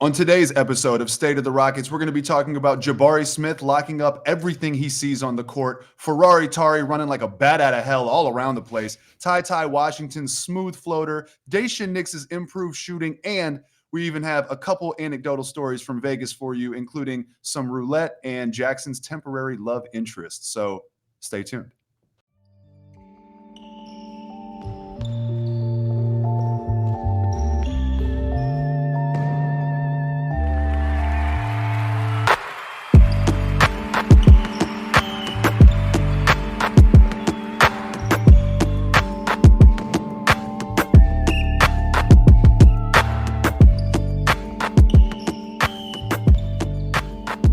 On today's episode of State of the Rockets, we're going to be talking about Jabari Smith locking up everything he sees on the court, Ferrari Tari running like a bat out of hell all around the place, TyTy Washington's smooth floater, Daishen Nix's improved shooting, and we even have a couple anecdotal stories from Vegas for you, including some roulette and Jackson's temporary love interest. So stay tuned.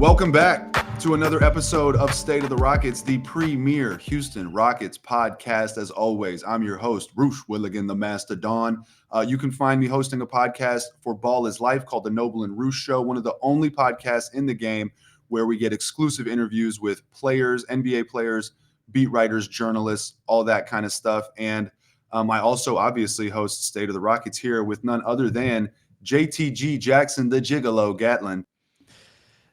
Welcome back to another episode of State of the Rockets, the premier Houston Rockets podcast. As always, I'm your host, Roosh Williams, the Mastodon. You can find me hosting a podcast for Ball is Life called The Noble and Roosh Show, one of the only podcasts in the game where we get exclusive interviews with players, NBA players, beat writers, journalists, all that kind of stuff. And I also obviously host State of the Rockets here with none other than JTG Jackson, the Gigolo Gatlin.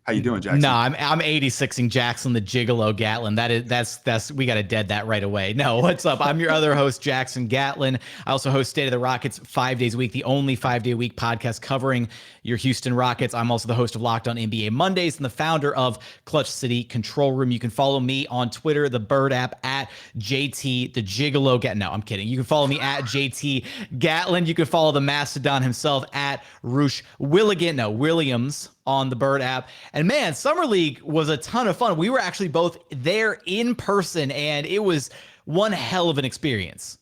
How you doing, Jackson? No, I'm 86ing Jackson, the Gigolo Gatlin. That's we got to dead that right away. No, what's up? I'm your other host, Jackson Gatlin. I also host State of the Rockets 5 days a week, the only 5-day-a-week podcast covering your Houston Rockets. I'm also the host of Locked On NBA Mondays and the founder of Clutch City Control Room. You can follow me on Twitter, the Bird app, at JT the Gigolo Gatlin. No, I'm kidding. You can follow me at JT Gatlin. You can follow the Mastodon himself at Roosh Williams on the Bird app. And man, Summer League was a ton of fun. We were actually both there in person, and it was one hell of an experience.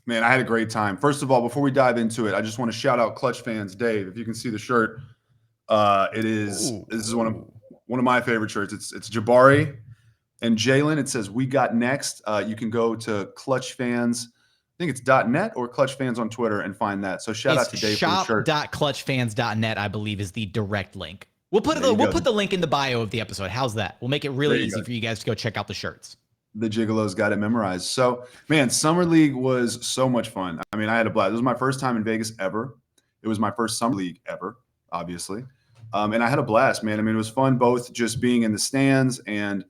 Man, I had a great time. First of all, before we dive into it, I just want to shout out Clutch fans. Dave, if you can see the shirt, this is one of my favorite shirts. It's Jabari and Jalen. It says "We Got Next." You can go to Clutch Fans. I think it's .net or Clutch Fans on Twitter and find that. So shout out to Dave for the shirt. Shop.clutchfans.net, I believe, is the direct link. We'll put the link in the bio of the episode. How's that? We'll make it really easy for you guys to go check out the shirts. The Gigolos got it memorized. So, man, Summer League was so much fun. I mean, I had a blast. It was my first time in Vegas ever. It was my first Summer League ever, obviously. And I had a blast, man. I mean, it was fun both just being in the stands and,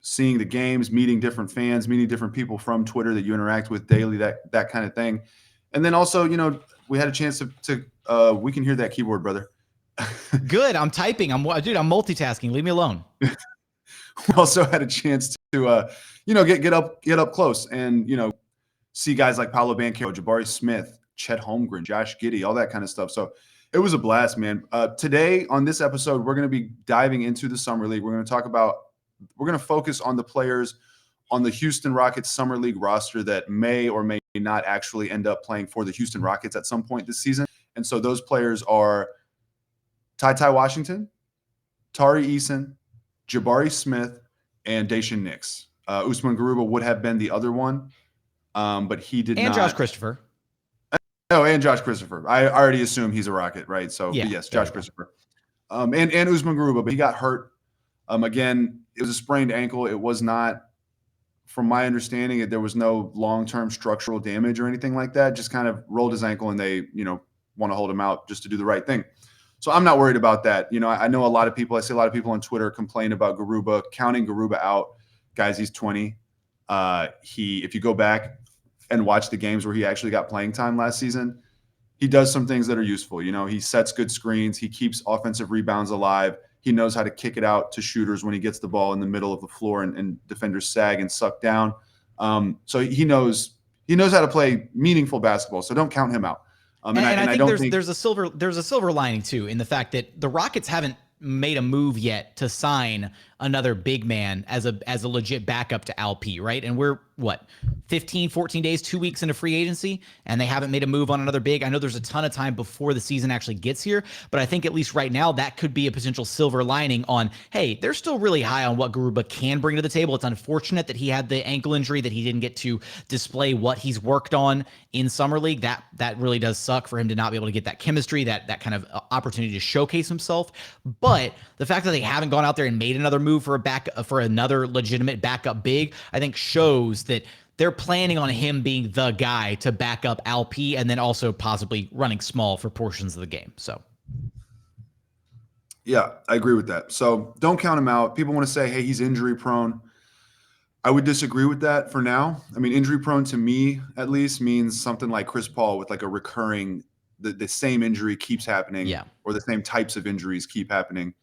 seeing the games, meeting different fans, meeting different people from Twitter that you interact with daily, that kind of thing. And then also, we had a chance to we can hear that keyboard, brother. Good. I'm typing. I'm multitasking. Leave me alone. We also had a chance to, get up close and, see guys like Paolo Banchero, Jabari Smith, Chet Holmgren, Josh Giddey, all that kind of stuff. So it was a blast, man. Today on this episode, we're going to be diving into the Summer League. We're going to focus on the players on the Houston Rockets Summer League roster that may or may not actually end up playing for the Houston Rockets at some point this season. And so those players are TyTy Washington, Tari Eason, Jabari Smith, and Daishen Nix. Usman Garuba would have been the other one, but he did not. And Josh Christopher. Oh, and Josh Christopher. I already assume he's a Rocket, right? So, yeah, yes, Josh Christopher. And Usman Garuba, but he got hurt. Again, it was a sprained ankle. It was not, from my understanding, there was no long-term structural damage or anything like that. Just kind of rolled his ankle, and they, want to hold him out just to do the right thing. So I'm not worried about that. I know I see a lot of people on Twitter complain about Garuba, counting Garuba out. Guys, he's 20. If you go back and watch the games where he actually got playing time last season, he does some things that are useful. He sets good screens. He keeps offensive rebounds alive. He knows how to kick it out to shooters when he gets the ball in the middle of the floor and defenders sag and suck down. So he knows how to play meaningful basketball. So don't count him out. And I think there's a silver lining too in the fact that the Rockets haven't made a move yet to sign another big man as a legit backup to LP, right? And we're 14 days, 2 weeks into free agency, and they haven't made a move on another big. I know there's a ton of time before the season actually gets here, but I think at least right now that could be a potential silver lining on, hey, they're still really high on what Garuba can bring to the table. It's unfortunate that he had the ankle injury, that he didn't get to display what he's worked on in Summer League. That really does suck for him to not be able to get that chemistry, that kind of opportunity to showcase himself. But the fact that they haven't gone out there and made another move for another legitimate backup big, I think shows that they're planning on him being the guy to back up LP and then also possibly running small for portions of the game. So Yeah, I agree with that. So don't count him out. People want to say, hey, he's injury prone. I would disagree with that for now. I mean, injury prone to me at least means something like Chris Paul with like a recurring, the same injury keeps happening, Yeah. or the same types of injuries keep happening.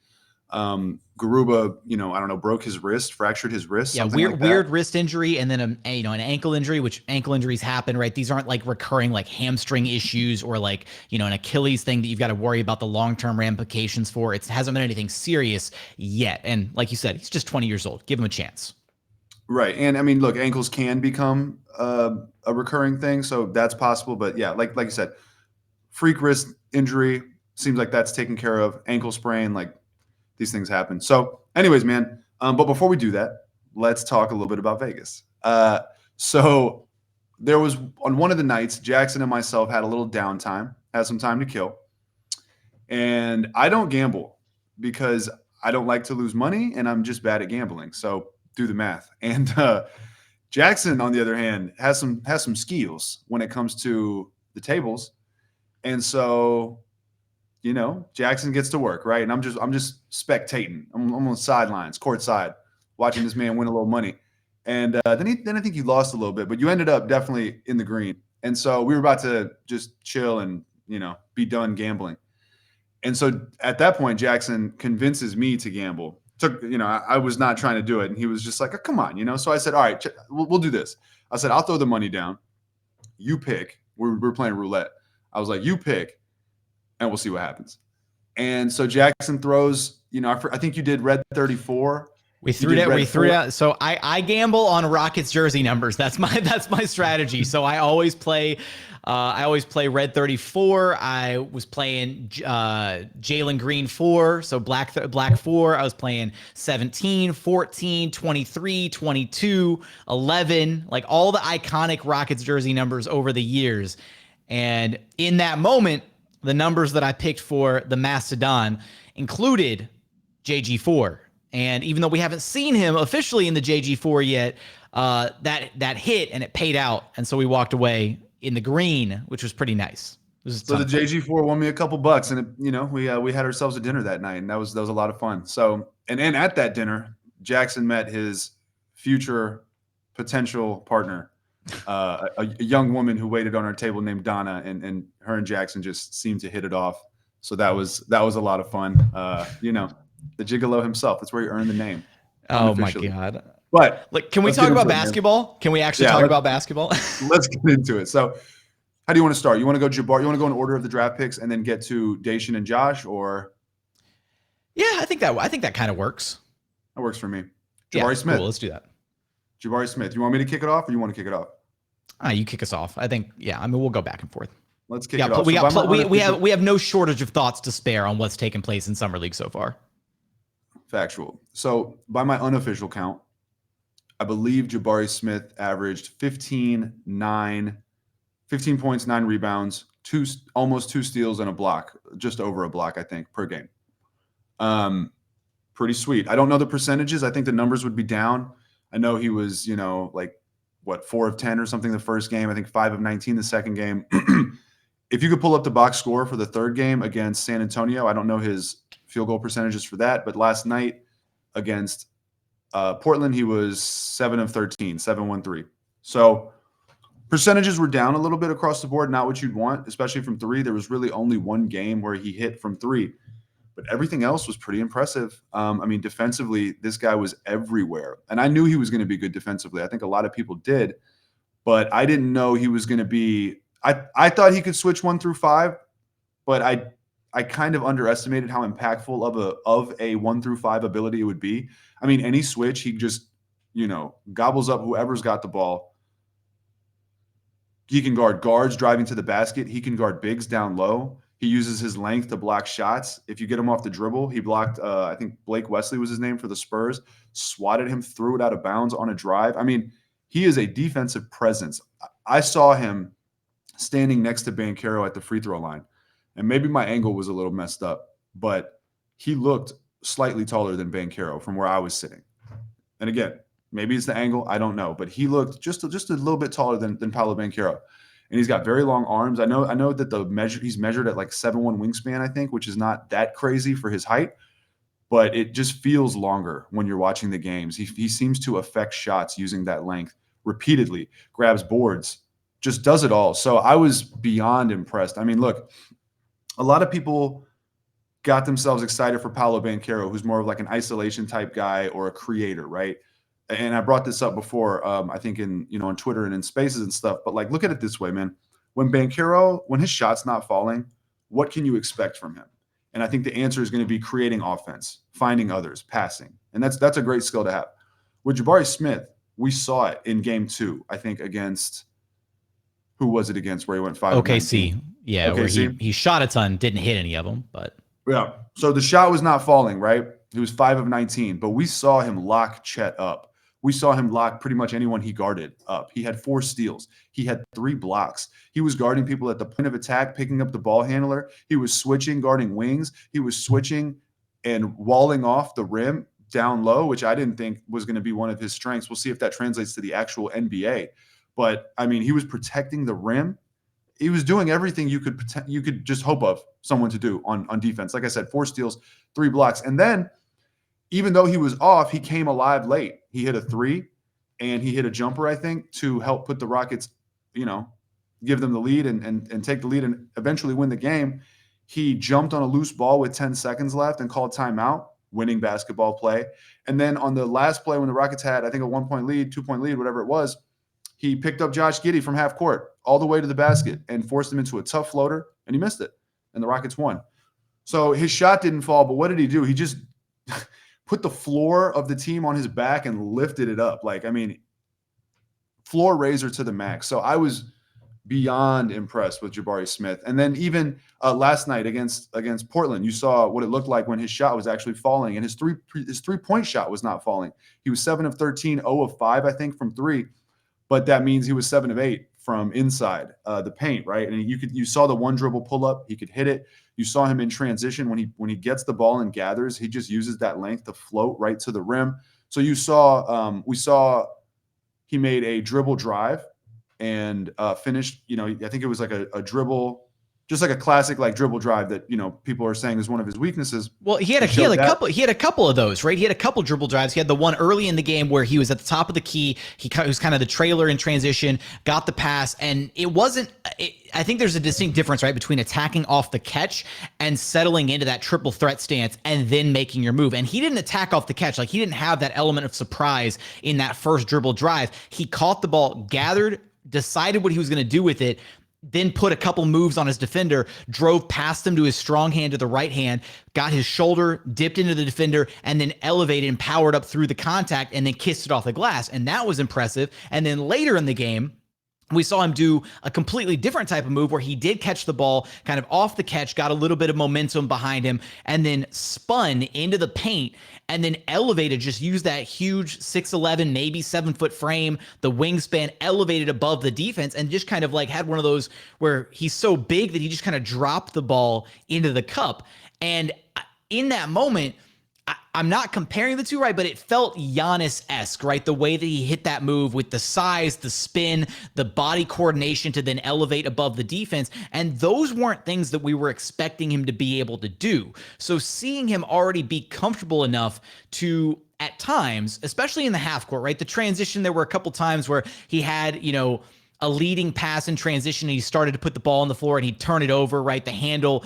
Garuba, I don't know, broke his wrist, fractured his wrist. Yeah, weird wrist injury, and then an ankle injury, which ankle injuries happen, right? These aren't like recurring like hamstring issues or like an Achilles thing that you've got to worry about the long-term ramifications for. It hasn't been anything serious yet, and like you said, he's just 20 years old. Give him a chance. Right, and I mean, look, ankles can become a recurring thing, so that's possible. But yeah, like you said, freak wrist injury seems like that's taken care of. Ankle sprain, like these things happen. So, anyways, man. But before we do that, let's talk a little bit about Vegas. So there was on one of the nights, Jackson and myself had a little downtime, had some time to kill, and I don't gamble because I don't like to lose money, and I'm just bad at gambling. So do the math. And Jackson, on the other hand, has some skills when it comes to the tables, and so Jackson gets to work, right? And I'm just spectating. I'm on the sidelines, courtside, watching this man win a little money. And then I think you lost a little bit, but you ended up definitely in the green. And so we were about to just chill and be done gambling. And so at that point, Jackson convinces me to gamble. I was not trying to do it, and he was just like, oh, "Come on," So I said, "All right, we'll do this." I said, "I'll throw the money down. You pick." We're playing roulette. I was like, "You pick, and we'll see what happens." And so Jackson throws. I think you did red 34. We threw it out. So I gamble on Rockets jersey numbers. That's my strategy. So I always play red 34. I was playing Jalen Green 4, so black 4. I was playing 17, 14, 23, 22, 11, like all the iconic Rockets jersey numbers over the years. And in that moment, the numbers that I picked for the Mastodon included JG4. And even though we haven't seen him officially in the JG4 yet, that hit and it paid out. And so we walked away in the green, which was pretty nice. So the JG4 won me a couple bucks, and we had ourselves a dinner that night, and that was a lot of fun. So and at that dinner, Jackson met his future potential partner, a young woman who waited on our table named Donna, and her and Jackson just seemed to hit it off. So that was a lot of fun. The gigolo himself. That's where he earned the name. Oh my God. But can we talk about basketball? Can we actually talk about basketball? Let's get into it. So how do you want to start? You want to go Jabari? You want to go in order of the draft picks and then get to Daishen and Josh, or? Yeah, I think that kind of works. That works for me. Jabari Smith. Cool, let's do that. Jabari Smith. You want me to kick it off, or you want to kick it off? You kick us off. I think. Yeah. I mean, we'll go back and forth. Let's kick it off. We have no shortage of thoughts to spare on what's taken place in Summer League so far. Factual. So by my unofficial count, I believe Jabari Smith averaged 15 points, 9 rebounds, almost 2 steals and a block, just over a block, I think, per game. Pretty sweet. I don't know the percentages. I think the numbers would be down. I know he was, 4 of 10 or something the first game. I think 5 of 19 the second game. If you could pull up the box score for the third game against San Antonio, I don't know his field goal percentages for that, but last night against Portland, he was 7 of 13, 7-1-3. So percentages were down a little bit across the board, not what you'd want, especially from 3. There was really only one game where he hit from 3, but everything else was pretty impressive. Defensively, this guy was everywhere, and I knew he was going to be good defensively. I think a lot of people did, but I didn't know he was going to be. I thought he could switch 1 through 5, but I kind of underestimated how impactful of a 1 through 5 ability it would be. I mean, any switch, he just, gobbles up whoever's got the ball. He can guard guards driving to the basket. He can guard bigs down low. He uses his length to block shots. If you get him off the dribble, he blocked, I think Blake Wesley was his name for the Spurs, swatted him, threw it out of bounds on a drive. I mean, he is a defensive presence. I saw him standing next to Banchero at the free throw line. And maybe my angle was a little messed up, but he looked slightly taller than Banchero from where I was sitting. And again, maybe it's the angle, I don't know, but he looked just a little bit taller than Paolo Banchero. And he's got very long arms. I know that he's measured at like 7'1" wingspan, I think, which is not that crazy for his height. but it just feels longer when you're watching the games. He seems to affect shots using that length repeatedly, grabs boards, just does it all. So I was beyond impressed. I mean, look, a lot of people got themselves excited for Paolo Banchero, who's more of like an isolation type guy or a creator, right? And I brought this up before, I think on Twitter and in spaces and stuff. But like, look at it this way, man. When his shot's not falling, what can you expect from him? And I think the answer is going to be creating offense, finding others, passing, and that's a great skill to have. With Jabari Smith, we saw it in game 2, I think against. Who was it against where he went 5 of 19? Yeah, OKC. Where he shot a ton, didn't hit any of them, but yeah. So the shot was not falling, right? He was 5 of 19, but we saw him lock Chet up. We saw him lock pretty much anyone he guarded up. He had 4 steals. He had 3 blocks. He was guarding people at the point of attack, picking up the ball handler. He was switching, guarding wings. He was switching and walling off the rim down low, which I didn't think was going to be one of his strengths. We'll see if that translates to the actual NBA. But, I mean, he was protecting the rim. He was doing everything you could just hope of someone to do on defense. Like I said, 4 steals, 3 blocks. And then, even though he was off, he came alive late. He hit a 3, and he hit a jumper, I think, to help put the Rockets, give them the lead and take the lead and eventually win the game. He jumped on a loose ball with 10 seconds left and called timeout, winning basketball play. And then on the last play when the Rockets had, I think, a 1-point lead, 2-point lead, whatever it was, he picked up Josh Giddey from half court all the way to the basket and forced him into a tough floater, and he missed it, and the Rockets won. So his shot didn't fall, but what did he do? He just put the floor of the team on his back and lifted it up. Like, I mean, floor raiser to the max. So I was beyond impressed with Jabari Smith. And then even last night against Portland, you saw what it looked like when his shot was actually falling, and his three-point shot was not falling. He was 7 of 13, 0 of 5, I think, from 3. But that means he was 7 of 8 from inside the paint, right? And you saw the one dribble pull up, he could hit it. You saw him in transition when he gets the ball and gathers, he just uses that length to float right to the rim. So we saw he made a dribble drive and finished. I think it was like a dribble, just like a classic like dribble drive that people are saying is one of his weaknesses. Well, he had a couple of those, right? He had a couple dribble drives. He had the one early in the game where he was at the top of the key. He was kind of the trailer in transition, got the pass, and it wasn't. I think there's a distinct difference, right, between attacking off the catch and settling into that triple threat stance and then making your move. And he didn't attack off the catch. Like, he didn't have that element of surprise in that first dribble drive. He caught the ball, gathered, decided what he was going to do with it, then put a couple moves on his defender, drove past him to his strong hand to the right hand, got his shoulder, dipped into the defender, and then elevated and powered up through the contact and then kissed it off the glass. And that was impressive. And then later in the game, we saw him do a completely different type of move where he did catch the ball kind of off the catch, got a little bit of momentum behind him, and then spun into the paint and then elevated, just used that huge 6'11", maybe 7-foot frame, the wingspan, elevated above the defense, and just kind of like had one of those where he's so big that he just kind of dropped the ball into the cup. And in that moment, I'm not comparing the two, right? But it felt Giannis-esque, right? The way that he hit that move with the size, the spin, the body coordination to then elevate above the defense. And those weren't things that we were expecting him to be able to do. So seeing him already be comfortable enough to, at times, especially in the half court, right? The transition, there were a couple times where he had, a leading pass in transition, and he started to put the ball on the floor and he'd turn it over, right? The handle,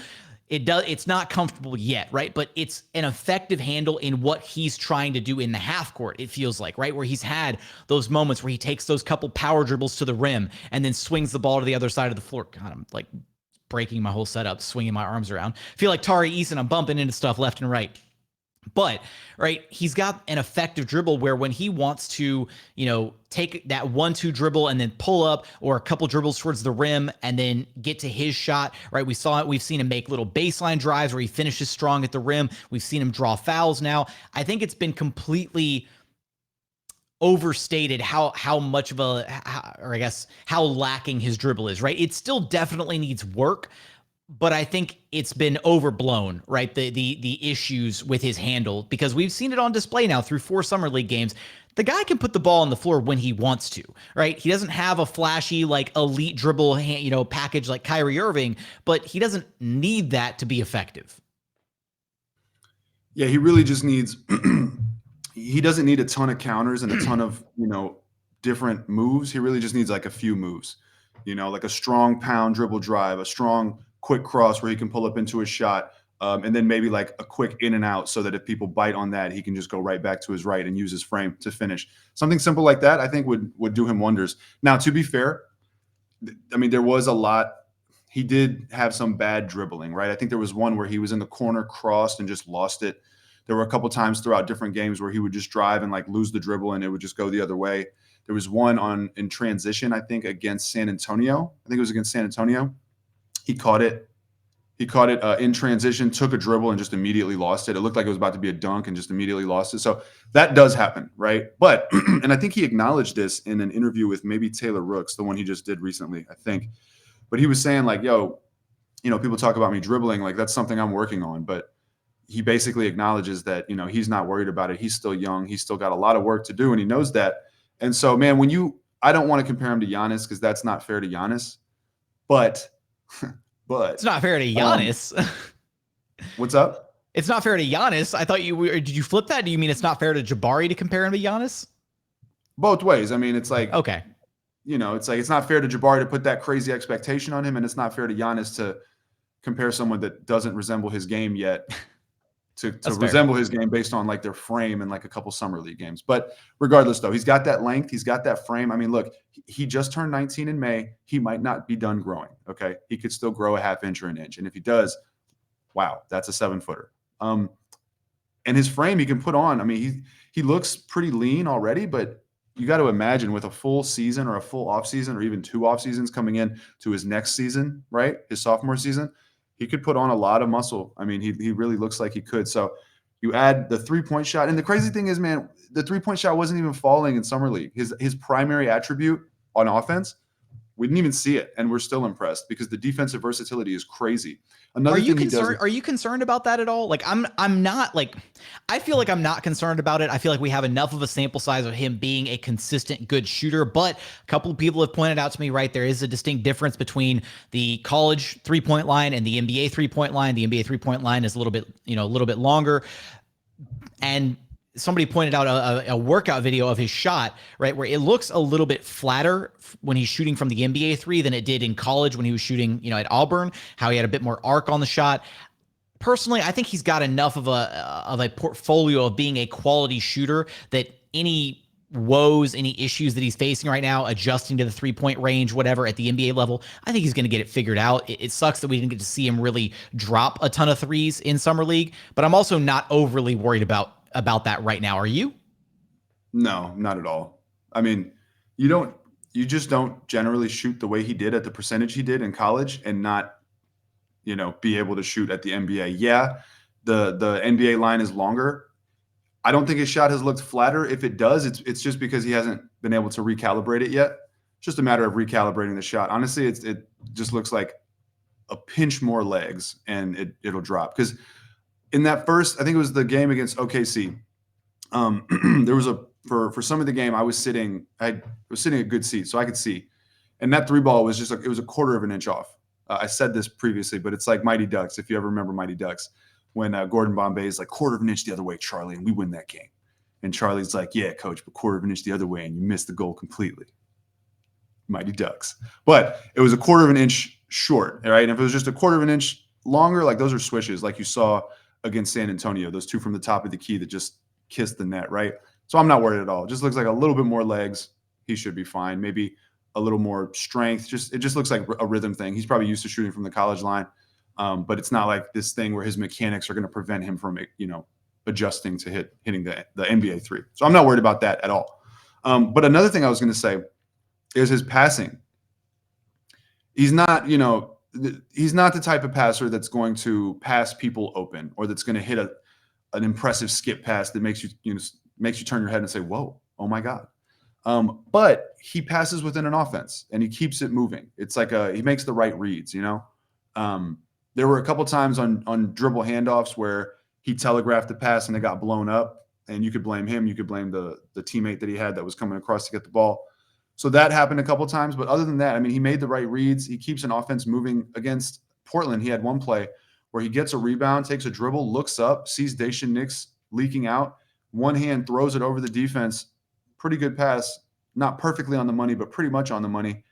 it's not comfortable yet, right? But it's an effective handle in what he's trying to do in the half court, it feels like, right? Where he's had those moments where he takes those couple power dribbles to the rim and then swings the ball to the other side of the floor. God, I'm like breaking my whole setup, swinging my arms around. I feel like Tari Eason, I'm bumping into stuff left and right. But, right, he's got an effective dribble where when he wants to, take that 1-2 dribble and then pull up, or a couple dribbles towards the rim and then get to his shot, right? We've seen him make little baseline drives where he finishes strong at the rim. We've seen him draw fouls now. I think it's been completely overstated how much of how lacking his dribble is, right? It still definitely needs work, but I think it's been overblown, right? The issues with his handle, because we've seen it on display now through 4 summer league games. The guy can put the ball on the floor when he wants to, right? He doesn't have a flashy, like, elite dribble, package like Kyrie Irving, but he doesn't need that to be effective. Yeah, he really just needs he doesn't need a ton of counters and a ton of, different moves. He really just needs like a few moves. Like a strong pound dribble drive, a strong quick cross where he can pull up into a shot, and then maybe like a quick in and out so that if people bite on that, he can just go right back to his right and use his frame to finish. Something simple like that, I think would do him wonders. Now, to be fair, I mean, there was a lot. He did have some bad dribbling, right? I think there was one where he was in the corner, crossed, and just lost it. There were a couple times throughout different games where he would just drive and like lose the dribble and it would just go the other way. There was one in transition, I think, against San Antonio. I think it was against San Antonio. He caught it. In transition, took a dribble and just immediately lost it. It looked like it was about to be a dunk and just immediately lost it. So that does happen, right? But, and I think he acknowledged this in an interview with maybe Taylor Rooks, the one he just did recently, I think. But he was saying like, yo, people talk about me dribbling, like that's something I'm working on. But he basically acknowledges that, he's not worried about it. He's still young. He's still got a lot of work to do, and he knows that. And so, man, I don't want to compare him to Giannis because that's not fair to Giannis. But it's not fair to Giannis. What's up? It's not fair to Giannis. I thought did you flip that? Do you mean it's not fair to Jabari to compare him to Giannis? Both ways. I mean, it's like, okay. It's like, it's not fair to Jabari to put that crazy expectation on him. And it's not fair to Giannis to compare someone that doesn't resemble his game yet to resemble his game based on like their frame and like a couple summer league games. But regardless though, he's got that length. He's got that frame. I mean, look, he just turned 19 in May. He might not be done growing. Okay. He could still grow a half inch or an inch. And if he does, wow, that's a 7-footer. And his frame he can put on. I mean, he looks pretty lean already, but you got to imagine with a full season or a full off season or even 2 off seasons coming in to his next season, right? His sophomore season, he could put on a lot of muscle. I mean, he really looks like he could. So you add the 3-point shot. And the crazy thing is, man, the 3-point shot wasn't even falling in summer league. His primary attribute on offense, we didn't even see it. And we're still impressed because the defensive versatility is crazy. Another thing he does. Are you concerned about that at all? Like I'm not like, I feel like I'm not concerned about it. I feel like we have enough of a sample size of him being a consistent good shooter, but a couple of people have pointed out to me, right, there is a distinct difference between the college 3-point line and the NBA 3-point line. The NBA 3-point line is a little bit longer. And somebody pointed out a workout video of his shot, right, where it looks a little bit flatter when he's shooting from the NBA 3 than it did in college when he was shooting, at Auburn, how he had a bit more arc on the shot. Personally, I think he's got enough of a portfolio of being a quality shooter that any woes, any issues that he's facing right now, adjusting to the 3-point range, whatever, at the NBA level, I think he's going to get it figured out. It sucks that we didn't get to see him really drop a ton of threes in summer league, but I'm also not overly worried about that right now. Are you? No, not at all. I mean, you just don't generally shoot the way he did at the percentage he did in college and not, be able to shoot at the NBA. Yeah, the NBA line is longer. I don't think his shot has looked flatter. If it does, it's just because he hasn't been able to recalibrate it yet. It's just a matter of recalibrating the shot. Honestly, it just looks like a pinch more legs and it'll drop. Because in that first, I think it was the game against OKC. There was for some of the game, I was sitting a good seat so I could see. And that 3-ball was just it was a quarter of an inch off. I said this previously, but it's like Mighty Ducks. If you ever remember Mighty Ducks, when Gordon Bombay is like quarter of an inch the other way, Charlie, and we win that game. And Charlie's like, yeah, coach, but quarter of an inch the other way, and you missed the goal completely. Mighty Ducks. But it was a quarter of an inch short, right? And if it was just a quarter of an inch longer, like those are swishes, like you saw against San Antonio, those 2 from the top of the key that just kissed the net, right? So I'm not worried at all. It just looks like a little bit more legs. He should be fine. Maybe a little more strength. It just looks like a rhythm thing. He's probably used to shooting from the college line. But it's not like this thing where his mechanics are going to prevent him from, adjusting to hitting the NBA 3. So I'm not worried about that at all. But another thing I was going to say is his passing. He's not the type of passer that's going to pass people open or that's going to hit an impressive skip pass that makes you turn your head and say, whoa, oh my God. But he passes within an offense and he keeps it moving. It's like he makes the right reads, There were a couple times on dribble handoffs where he telegraphed the pass and it got blown up, and you could blame him. You could blame the teammate that he had that was coming across to get the ball. So that happened a couple times. But other than that, I mean, he made the right reads. He keeps an offense moving. Against Portland, he had one play where he gets a rebound, takes a dribble, looks up, sees Daishen Nix leaking out, one hand throws it over the defense. Pretty good pass, not perfectly on the money, but pretty much on the money.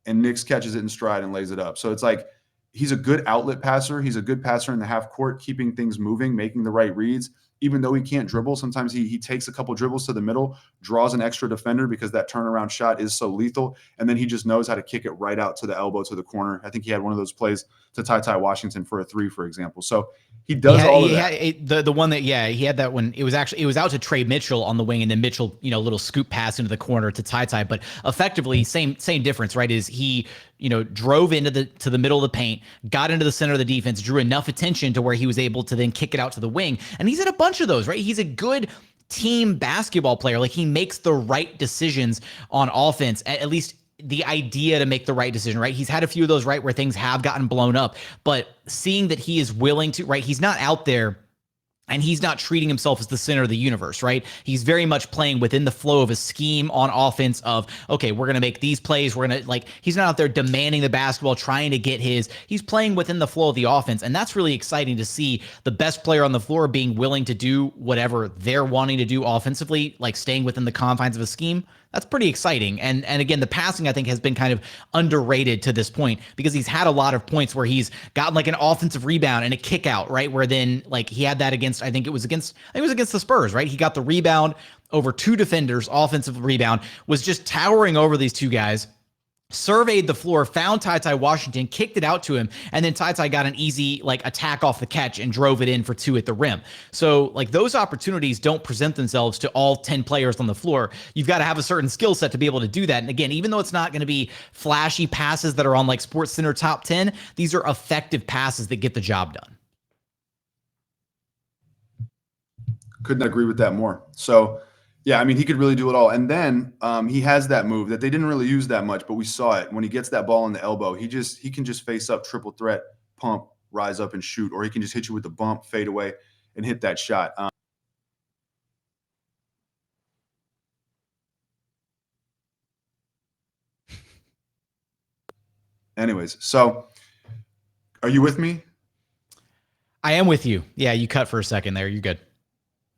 And Nix catches it in stride and lays it up. So it's like he's a good outlet passer. He's a good passer in the half court, keeping things moving, making the right reads. Even though he can't dribble, sometimes he takes a couple dribbles to the middle, draws an extra defender because that turnaround shot is so lethal, and then he just knows how to kick it right out to the elbow to the corner. I think he had one of those plays to TyTy Washington for a 3, for example. So he does all of that. The one that, he had that when it was out to Trey Mitchell on the wing, and then Mitchell, little scoop pass into the corner to TyTy. But effectively, same difference, right? Is he, drove into the middle of the paint, got into the center of the defense, drew enough attention to where he was able to then kick it out to the wing. And he's had a bunch of those, right? He's a good team basketball player. Like, he makes the right decisions on offense, at least the idea to make the right decision, right? He's had a few of those, right, where things have gotten blown up, but seeing that he is willing to, right, he's not out there and he's not treating himself as the center of the universe, right? He's very much playing within the flow of a scheme on offense of, okay, we're going to make these plays. We're going to, he's not out there demanding the basketball, trying to get he's playing within the flow of the offense. And that's really exciting to see the best player on the floor being willing to do whatever they're wanting to do offensively, like staying within the confines of a scheme. That's pretty exciting. And again, the passing, I think, has been kind of underrated to this point because he's had a lot of points where he's gotten like an offensive rebound and a kick out, right? Where then he had that against, I think it was against the Spurs, right? He got the rebound over 2 defenders, offensive rebound, was just towering over these 2 guys, surveyed the floor, found TyTy Washington, kicked it out to him, and then TyTy got an easy attack off the catch and drove it in for 2 at the rim. So those opportunities don't present themselves to all 10 players on the floor. You've got to have a certain skill set to be able to do that. And again, even though it's not going to be flashy passes that are on Sports Center top 10, these are effective passes that get the job done. Couldn't agree with that more. So yeah, I mean, he could really do it all. And then he has that move that they didn't really use that much, but we saw it. When he gets that ball in the elbow, he can just face up, triple threat, pump, rise up and shoot, or he can just hit you with the bump, fade away, and hit that shot. Anyways, so are you with me? I am with you. Yeah, you cut for a second there. You're good.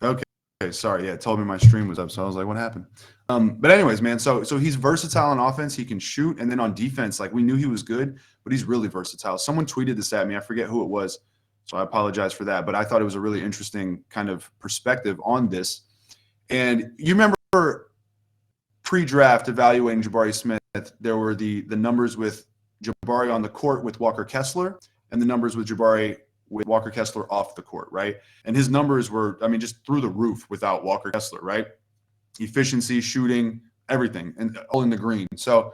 Okay. Sorry. Yeah, it told me my stream was up, so I was like, what happened? But anyways, man, so he's versatile on offense. He can shoot. And then on defense, we knew he was good, but he's really versatile. Someone tweeted this at me. I forget who it was, so I apologize for that. But I thought it was a really interesting kind of perspective on this. And you remember pre-draft evaluating Jabari Smith, there were the numbers with Jabari on the court with Walker Kessler and the numbers with Jabari with Walker Kessler off the court, right? And his numbers were, just through the roof without Walker Kessler, right? Efficiency, shooting, everything, and all in the green. So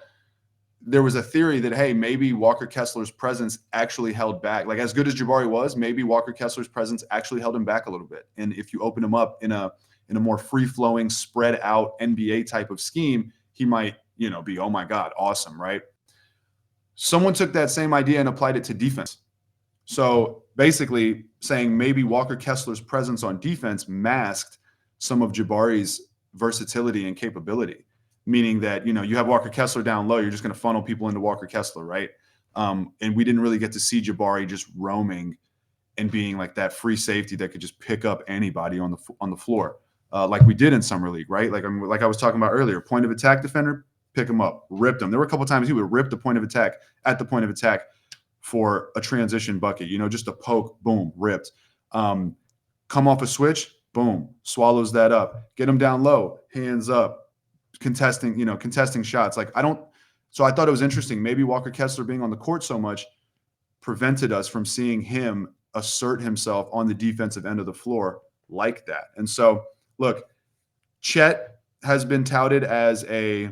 there was a theory that, hey, maybe Walker Kessler's presence actually held back. As good as Jabari was, maybe Walker Kessler's presence actually held him back a little bit. And if you open him up in a more free-flowing, spread out NBA type of scheme, he might, be, oh my God, awesome, right? Someone took that same idea and applied it to defense. So basically saying maybe Walker Kessler's presence on defense masked some of Jabari's versatility and capability, meaning that, you have Walker Kessler down low, you're just going to funnel people into Walker Kessler, right? And we didn't really get to see Jabari just roaming and being that free safety that could just pick up anybody on the floor, like we did in Summer League, right? Like I was talking about earlier, point of attack defender, pick him up, ripped him. There were a couple of times he would rip the point of attack at the point of attack for a transition bucket, just a poke, boom, ripped. Come off a switch, boom, swallows that up. Get him down low, hands up, contesting shots. So I thought it was interesting. Maybe Walker Kessler being on the court so much prevented us from seeing him assert himself on the defensive end of the floor like that. And so, look, Chet has been touted as a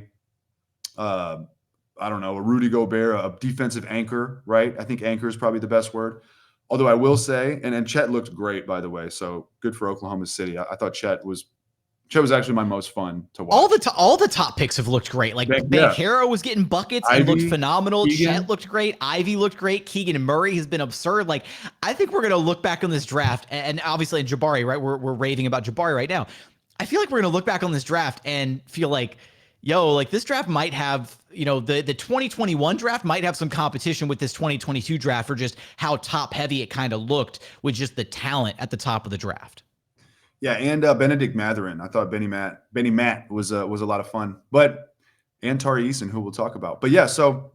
Rudy Gobert, a defensive anchor, right? I think anchor is probably the best word. Although I will say, and Chet looked great, by the way, so good for Oklahoma City. I thought Chet was actually my most fun to watch. All the top picks have looked great. Banchero was getting buckets and looked phenomenal. Keegan. Chet looked great. Ivy looked great. Keegan and Murray has been absurd. I think we're going to look back on this draft, and obviously in Jabari, right? We're raving about Jabari right now. I feel like we're going to look back on this draft and feel like, yo, like this draft might have, the 2021 draft might have some competition with this 2022 draft for just how top heavy it kind of looked with just the talent at the top of the draft. Yeah, and Benedict Mathurin. I thought Benny Matt was a lot of fun, and Tari Eason, who we'll talk about. But yeah, so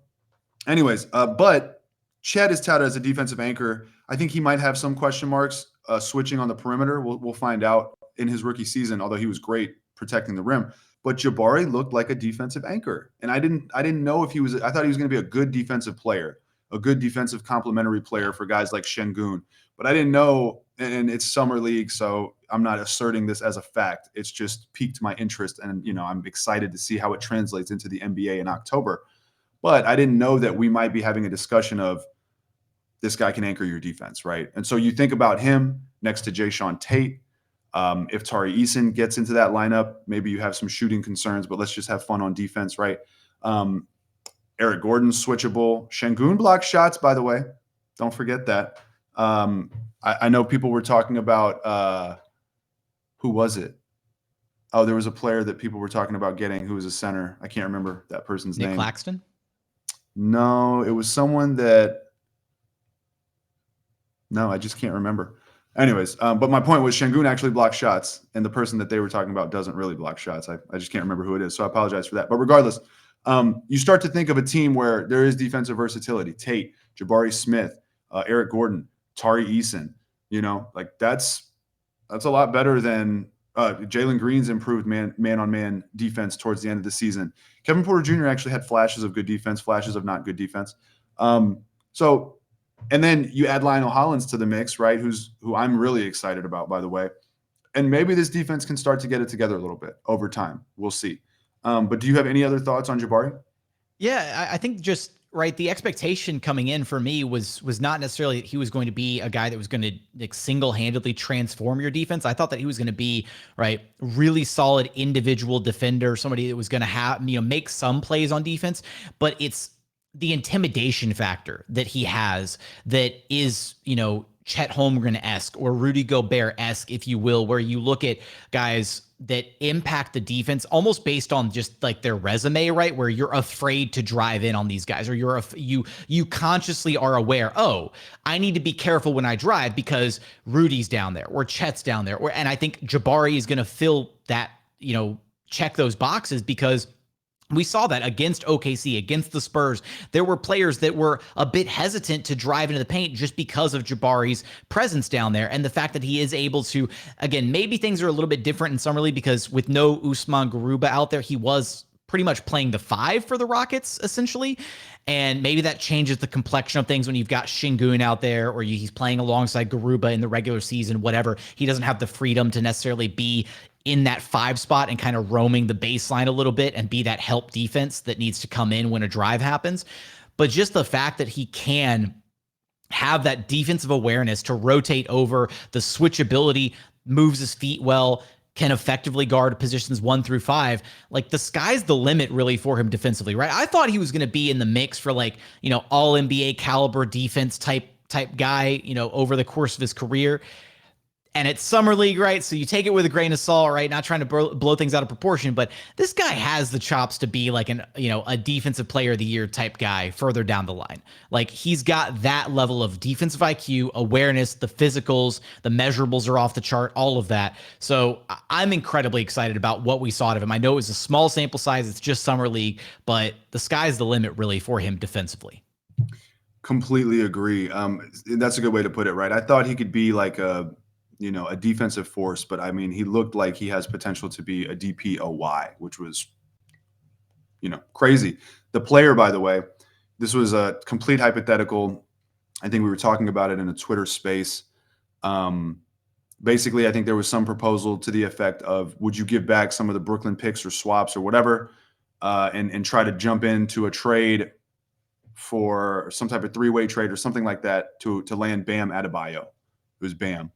anyways, but Chet is touted as a defensive anchor. I think he might have some question marks switching on the perimeter. We'll find out in his rookie season, although he was great protecting the rim. But Jabari looked like a defensive anchor, and I didn't know if he was. I thought he was going to be a good defensive player, a good defensive complementary player for guys like Şengün. But I didn't know, and it's summer league, so I'm not asserting this as a fact. It's just piqued my interest, and I'm excited to see how it translates into the NBA in October. But I didn't know that we might be having a discussion of this guy can anchor your defense, right? And so you think about him next to Jae'Sean Tate. If Tari Eason gets into that lineup, maybe you have some shooting concerns, but let's just have fun on defense, right? Eric Gordon's switchable. Şengün blocks shots, by the way. Don't forget that. I know people were talking about who was it? Oh, there was a player that people were talking about getting who was a center. I can't remember that person's name. Nick Claxton? No, it was someone that – no, I just can't remember. Anyways, but my point was Şengün actually blocks shots, and the person that they were talking about doesn't really block shots. I just can't remember who it is, so I apologize for that. But regardless, you start to think of a team where there is defensive versatility. Tate, Jabari Smith, Eric Gordon, Tari Eason. Like that's a lot better than Jalen Green's improved man-on-man defense towards the end of the season. Kevin Porter Jr. actually had flashes of good defense, flashes of not good defense. And then you add Lionel Hollins to the mix, right? Who I'm really excited about, by the way. And maybe this defense can start to get it together a little bit over time. We'll see. But do you have any other thoughts on Jabari? Yeah, I think just right. The expectation coming in for me was not necessarily that he was going to be a guy that was going to like single-handedly transform your defense. I thought that he was going to be really solid individual defender, somebody that was going to have make some plays on defense. But it's the intimidation factor that he has that is Chet Holmgren-esque or Rudy Gobert-esque, if you will, where you look at guys that impact the defense almost based on just like their resume, right? Where you're afraid to drive in on these guys, or you consciously are aware, oh, I need to be careful when I drive because Rudy's down there or Chet's down there. And I think Jabari is going to fill that, check those boxes because we saw that against OKC, against the Spurs. There were players that were a bit hesitant to drive into the paint just because of Jabari's presence down there. And the fact that he is able to, again, maybe things are a little bit different in Summer League because with no Usman Garuba out there, he was pretty much playing the 5 for the Rockets, essentially. And maybe that changes the complexion of things when you've got Şengün out there or he's playing alongside Garuba in the regular season, whatever. He doesn't have the freedom to necessarily be in that 5 spot and kind of roaming the baseline a little bit and be that help defense that needs to come in when a drive happens. But just the fact that he can have that defensive awareness to rotate over, the switchability, moves his feet well, can effectively guard positions 1 through 5. Like the sky's the limit really for him defensively, right? I thought he was going to be in the mix for all NBA caliber defense type guy, over the course of his career. And it's Summer League, right? So you take it with a grain of salt, right? Not trying to blow things out of proportion, but this guy has the chops to be like a defensive player of the year type guy further down the line. Like he's got that level of defensive IQ, awareness, the physicals, the measurables are off the chart, all of that. So I'm incredibly excited about what we saw out of him. I know it was a small sample size. It's just Summer League, but the sky's the limit really for him defensively. Completely agree. That's a good way to put it, right? I thought he could be like a defensive force, but I mean, he looked like he has potential to be a DPOY, which was, crazy. The player, by the way, this was a complete hypothetical. I think we were talking about it in a Twitter space. Basically, I think there was some proposal to the effect of, would you give back some of the Brooklyn picks or swaps or whatever, and try to jump into a trade for some type of 3-way trade or something like that to land Bam Adebayo, who's Bam.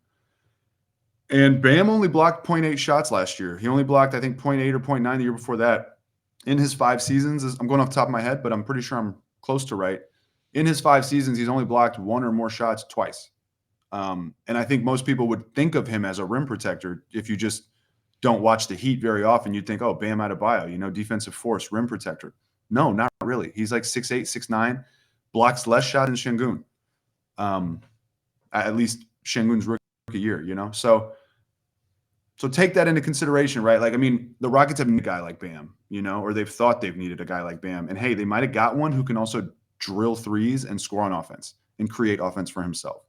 And Bam only blocked 0.8 shots last year. He only blocked, I think, 0.8 or 0.9 the year before that. In his 5 seasons, I'm going off the top of my head, but I'm pretty sure I'm close to right. In his 5 seasons, he's only blocked 1 or more shots twice. And I think most people would think of him as a rim protector if you just don't watch the Heat very often, you'd think, oh, Bam Adebayo, defensive force, rim protector. No, not really. He's like 6'8", 6'9", blocks less shot than Şengün. At least Şengün's rookie year, So take that into consideration, right? Like, I mean, the Rockets have needed a guy like Bam, or they've thought they've needed a guy like Bam. And hey, they might have got one who can also drill threes and score on offense and create offense for himself.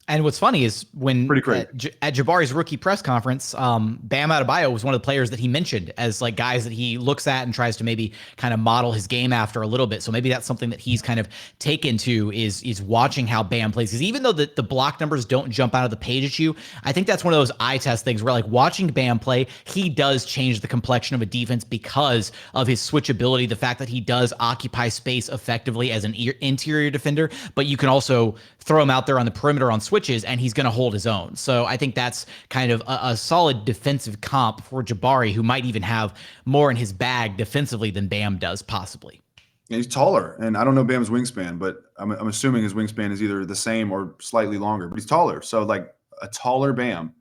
And what's funny is when at Jabari's rookie press conference, Bam Adebayo was one of the players that he mentioned as like guys that he looks at and tries to maybe kind of model his game after a little bit. So maybe that's something that he's kind of taken to is watching how Bam plays. Because even though the block numbers don't jump out of the page at you, I think that's one of those eye test things where like watching Bam play, he does change the complexion of a defense because of his switchability, the fact that he does occupy space effectively as an interior defender, but you can also throw him out there on the perimeter on switches and he's going to hold his own. So I think that's kind of a solid defensive comp for Jabari, who might even have more in his bag defensively than Bam does possibly. And he's taller, and I don't know Bam's wingspan, but I'm assuming his wingspan is either the same or slightly longer, but he's taller. So like a taller Bam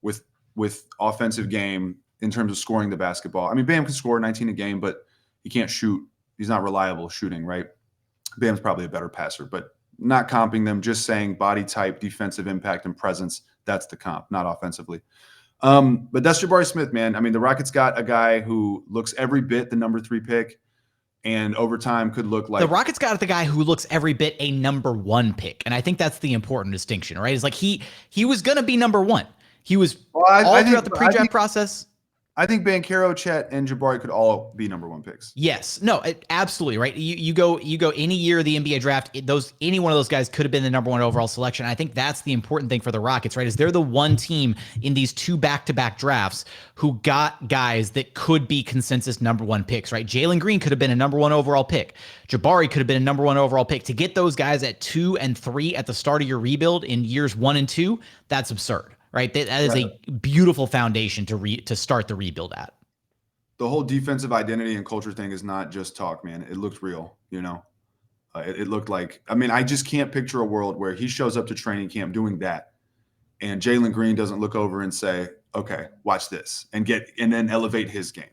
with offensive game in terms of scoring the basketball. I mean, Bam can score 19 a game, but he can't shoot. He's not reliable shooting, right? Bam's probably a better passer, but not comping them, just saying body type, defensive impact, and presence. That's the comp, not offensively. But that's Jabari Smith, man. I mean, the Rockets got a guy who looks every bit the number 3 pick, and over time could look like the Rockets got the guy who looks every bit a number 1 pick, and I think that's the important distinction, right? It's like he was going to be number 1. He was all throughout the pre-draft process. I think Banchero, Chet, and Jabari could all be number 1 picks. Yes, no, absolutely right. You go any year of the NBA draft, any one of those guys could have been the number 1 overall selection. I think that's the important thing for the Rockets, right? Is they're the one team in these 2 back-to-back drafts who got guys that could be consensus number 1 picks, right? Jalen Green could have been a number 1 overall pick. Jabari could have been a number 1 overall pick. To get those guys at 2 and 3 at the start of your rebuild in years 1 and 2, that's absurd. Right, that is a beautiful foundation to start the rebuild at. The whole defensive identity and culture thing is not just talk, man. It looked real, It looked like, I mean, I just can't picture a world where he shows up to training camp doing that, and Jalen Green doesn't look over and say, "Okay, watch this," and then elevate his game,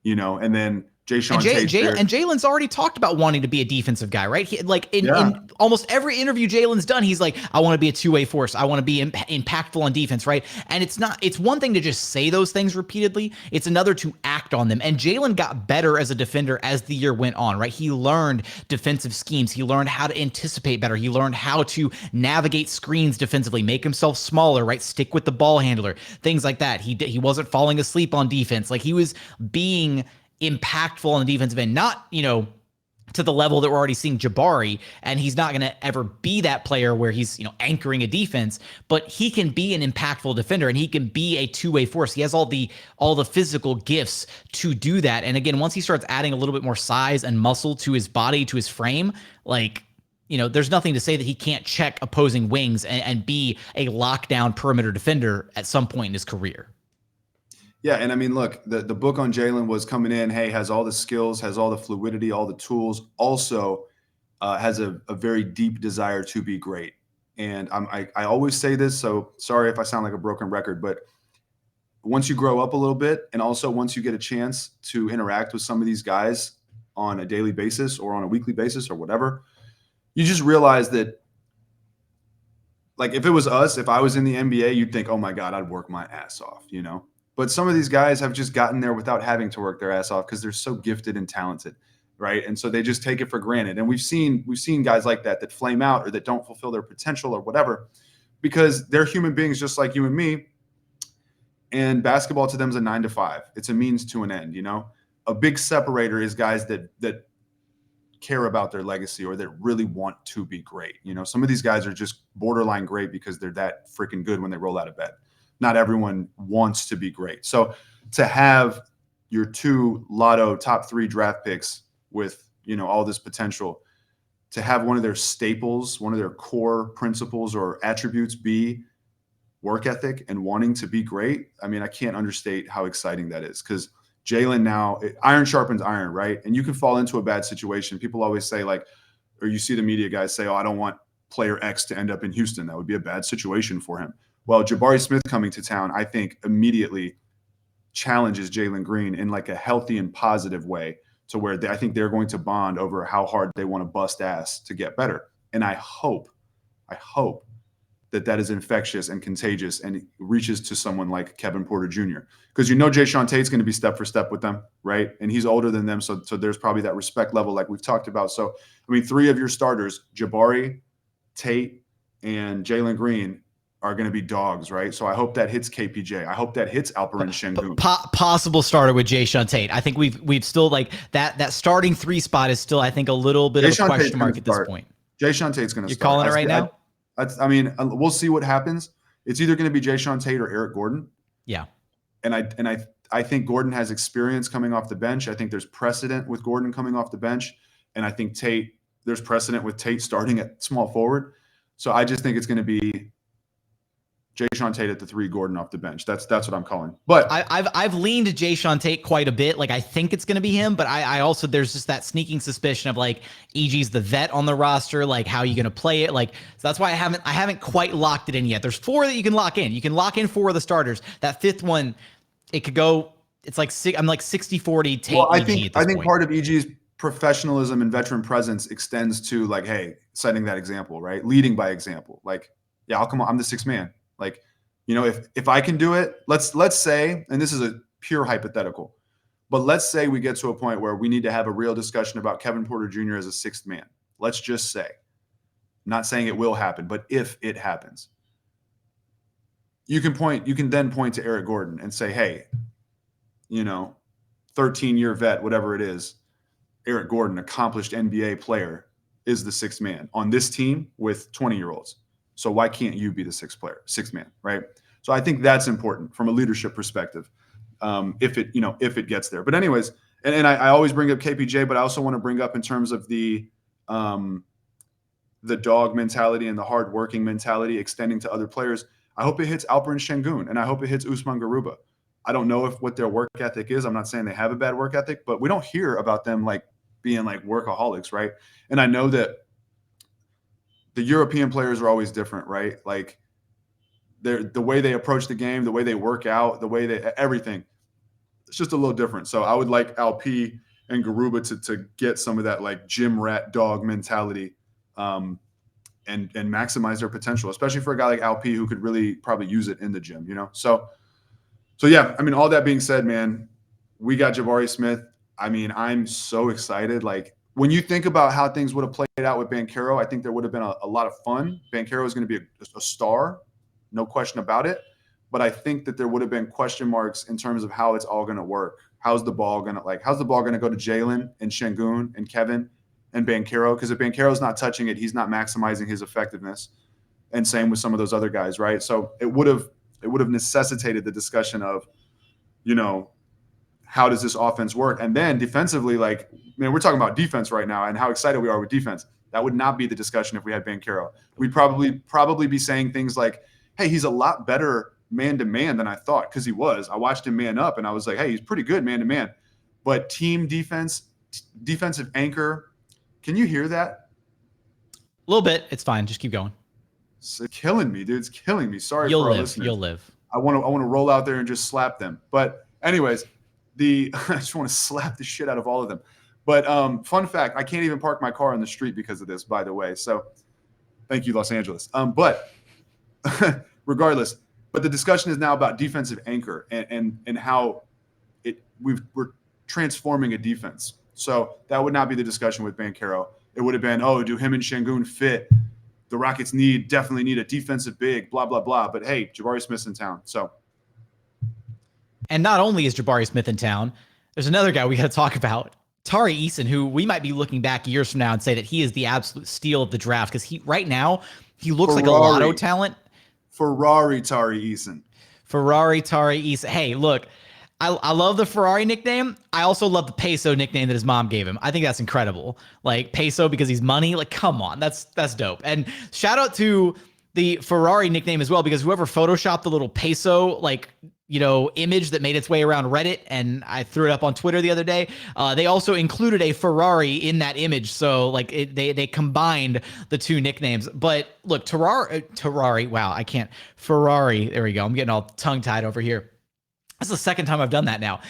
and then Jalen's already talked about wanting to be a defensive guy, right? In almost every interview Jalen's done, he's like, I want to be a two-way force. I want to be impactful on defense, right? And it's one thing to just say those things repeatedly. It's another to act on them. And Jalen got better as a defender as the year went on, right? He learned defensive schemes. He learned how to anticipate better. He learned how to navigate screens defensively, make himself smaller, right? Stick with the ball handler, things like that. He wasn't falling asleep on defense. Like he was being impactful on the defensive end, not, to the level that we're already seeing Jabari, and he's not going to ever be that player where he's, anchoring a defense, but he can be an impactful defender and he can be a two-way force. He has all the physical gifts to do that. And again, once he starts adding a little bit more size and muscle to his body, to his frame, there's nothing to say that he can't check opposing wings and be a lockdown perimeter defender at some point in his career. Yeah, and I mean, look, the book on Jalen was coming in, hey, has all the skills, has all the fluidity, all the tools, also has a very deep desire to be great. And I always say this, so sorry if I sound like a broken record, but once you grow up a little bit, and also once you get a chance to interact with some of these guys on a daily basis or on a weekly basis or whatever, you just realize that, like, if it was us, if I was in the NBA, you'd think, oh my God, I'd work my ass off, But some of these guys have just gotten there without having to work their ass off because they're so gifted and talented, right? And so they just take it for granted. And we've seen guys like that flame out or that don't fulfill their potential or whatever because they're human beings just like you and me. And basketball to them is a 9 to 5. It's a means to an end, A big separator is guys that care about their legacy or that really want to be great. Some of these guys are just borderline great because they're that freaking good when they roll out of bed. Not everyone wants to be great. So to have your 2 lotto top 3 draft picks with, all this potential, to have one of their staples, one of their core principles or attributes be work ethic and wanting to be great. I mean, I can't understate how exciting that is because Jalen now, iron sharpens iron, right? And you can fall into a bad situation. People always say or you see the media guys say, oh, I don't want player X to end up in Houston. That would be a bad situation for him. Well, Jabari Smith coming to town, I think immediately challenges Jalen Green in like a healthy and positive way, to where I think they're going to bond over how hard they want to bust ass to get better. And I hope that is infectious and contagious and reaches to someone like Kevin Porter Jr. Because Jayshawn Tate's going to be step for step with them, right? And he's older than them, so there's probably that respect level like we've talked about. So, I mean, 3 of your starters, Jabari, Tate, and Jalen Green, are going to be dogs, right? So I hope that hits KPJ. I hope that hits Alperen Sengun. Possible starter with Jayshawn Tate. I think we've still like that starting 3 spot is still, I think, a little bit of a question mark at this point. Jayshawn Tate's going to start. You're calling it right now? I mean, we'll see what happens. It's either going to be Jayshawn Tate or Eric Gordon. Yeah. And I think Gordon has experience coming off the bench. I think there's precedent with Gordon coming off the bench. And I think there's precedent with Tate starting at small forward. So I just think it's going to be Jayshawn Tate at the 3, Gordon off the bench. That's what I'm calling. But I've leaned to Jayshawn Tate quite a bit. Like, I think it's going to be him, but I also, there's just that sneaking suspicion of like EG's the vet on the roster. Like, how are you going to play it? Like, so that's why I haven't quite locked it in yet. There's 4 that you can lock in. You can lock in 4 of the starters. That 5th one, it could go. It's like I'm like 60-40 Tate. Well, I think part of EG's professionalism and veteran presence extends to like, hey, setting that example, right? Leading by example. Like, yeah, I'll come on. I'm the 6th man. Like, if I can do it, let's say, and this is a pure hypothetical, but let's say we get to a point where we need to have a real discussion about Kevin Porter Jr. as a 6th man. Let's just say, not saying it will happen, but if it happens, you can then point to Eric Gordon and say, hey, 13-year vet, whatever it is, Eric Gordon, accomplished NBA player, is the 6th man on this team with 20-year-olds. So why can't you be the 6th man, right? So I think that's important from a leadership perspective, if it gets there. But anyways, and I always bring up KPJ, but I also want to bring up in terms of the dog mentality and the hardworking mentality extending to other players. I hope it hits Alperen Sengun, and I hope it hits Usman Garuba. I don't know what their work ethic is. I'm not saying they have a bad work ethic, but we don't hear about them like being like workaholics, right? And I know that the European players are always different, right? Like the way they approach the game, the way they work out, the way everything, it's just a little different. So I would like LP and Garuba to get some of that like gym rat dog mentality, and maximize their potential, especially for a guy like LP who could really probably use it in the gym, So yeah, I mean, all that being said, man, we got Jabari Smith. I mean, I'm so excited. Like, when you think about how things would have played out with Banchero, I think there would have been a lot of fun. Banchero is going to be a star, no question about it. But I think that there would have been question marks in terms of how it's all going to work. How's the ball going to go to Jalen and Sengun and Kevin and Banchero? Because if Banchero's not touching it, he's not maximizing his effectiveness. And same with some of those other guys, right? So it would have necessitated the discussion of, how does this offense work? And then defensively, like, man, we're talking about defense right now and how excited we are with defense. That would not be the discussion if we had Banchero. We'd probably be saying things like, hey, he's a lot better man-to-man than I thought, because he was. I watched him man up, and I was like, hey, he's pretty good man-to-man. But team defense, defensive anchor, can you hear that? A little bit. It's fine. Just keep going. It's killing me, dude. It's killing me. Sorry for our listeners. You'll live. I want to roll out there and just slap them. But anyways, I just want to slap the shit out of all of them. But fun fact, I can't even park my car on the street because of this, by the way. So thank you, Los Angeles. But regardless, but the discussion is now about defensive anchor and how we're transforming a defense. So that would not be the discussion with Banchero. It would have been, do him and Sengun fit? The Rockets definitely need a defensive big, blah, blah, blah. But hey, Jabari Smith's in town. So. And not only is Jabari Smith in town, there's another guy we got to talk about, Tari Eason, who we might be looking back years from now and say that he is the absolute steal of the draft, because right now he looks like a lotto talent. Ferrari Tari Eason. Hey, look, I love the Ferrari nickname. I also love the Peso nickname that his mom gave him. I think that's incredible. Like, Peso because he's money. Like, come on, that's dope. And shout out to the Ferrari nickname as well, because whoever photoshopped the little Peso image that made its way around Reddit, and I threw it up on Twitter the other day, they also included a Ferrari in that image. So like they combined the two nicknames. But look, Ferrari, there we go. I'm getting all tongue tied over here. That's the second time I've done that now.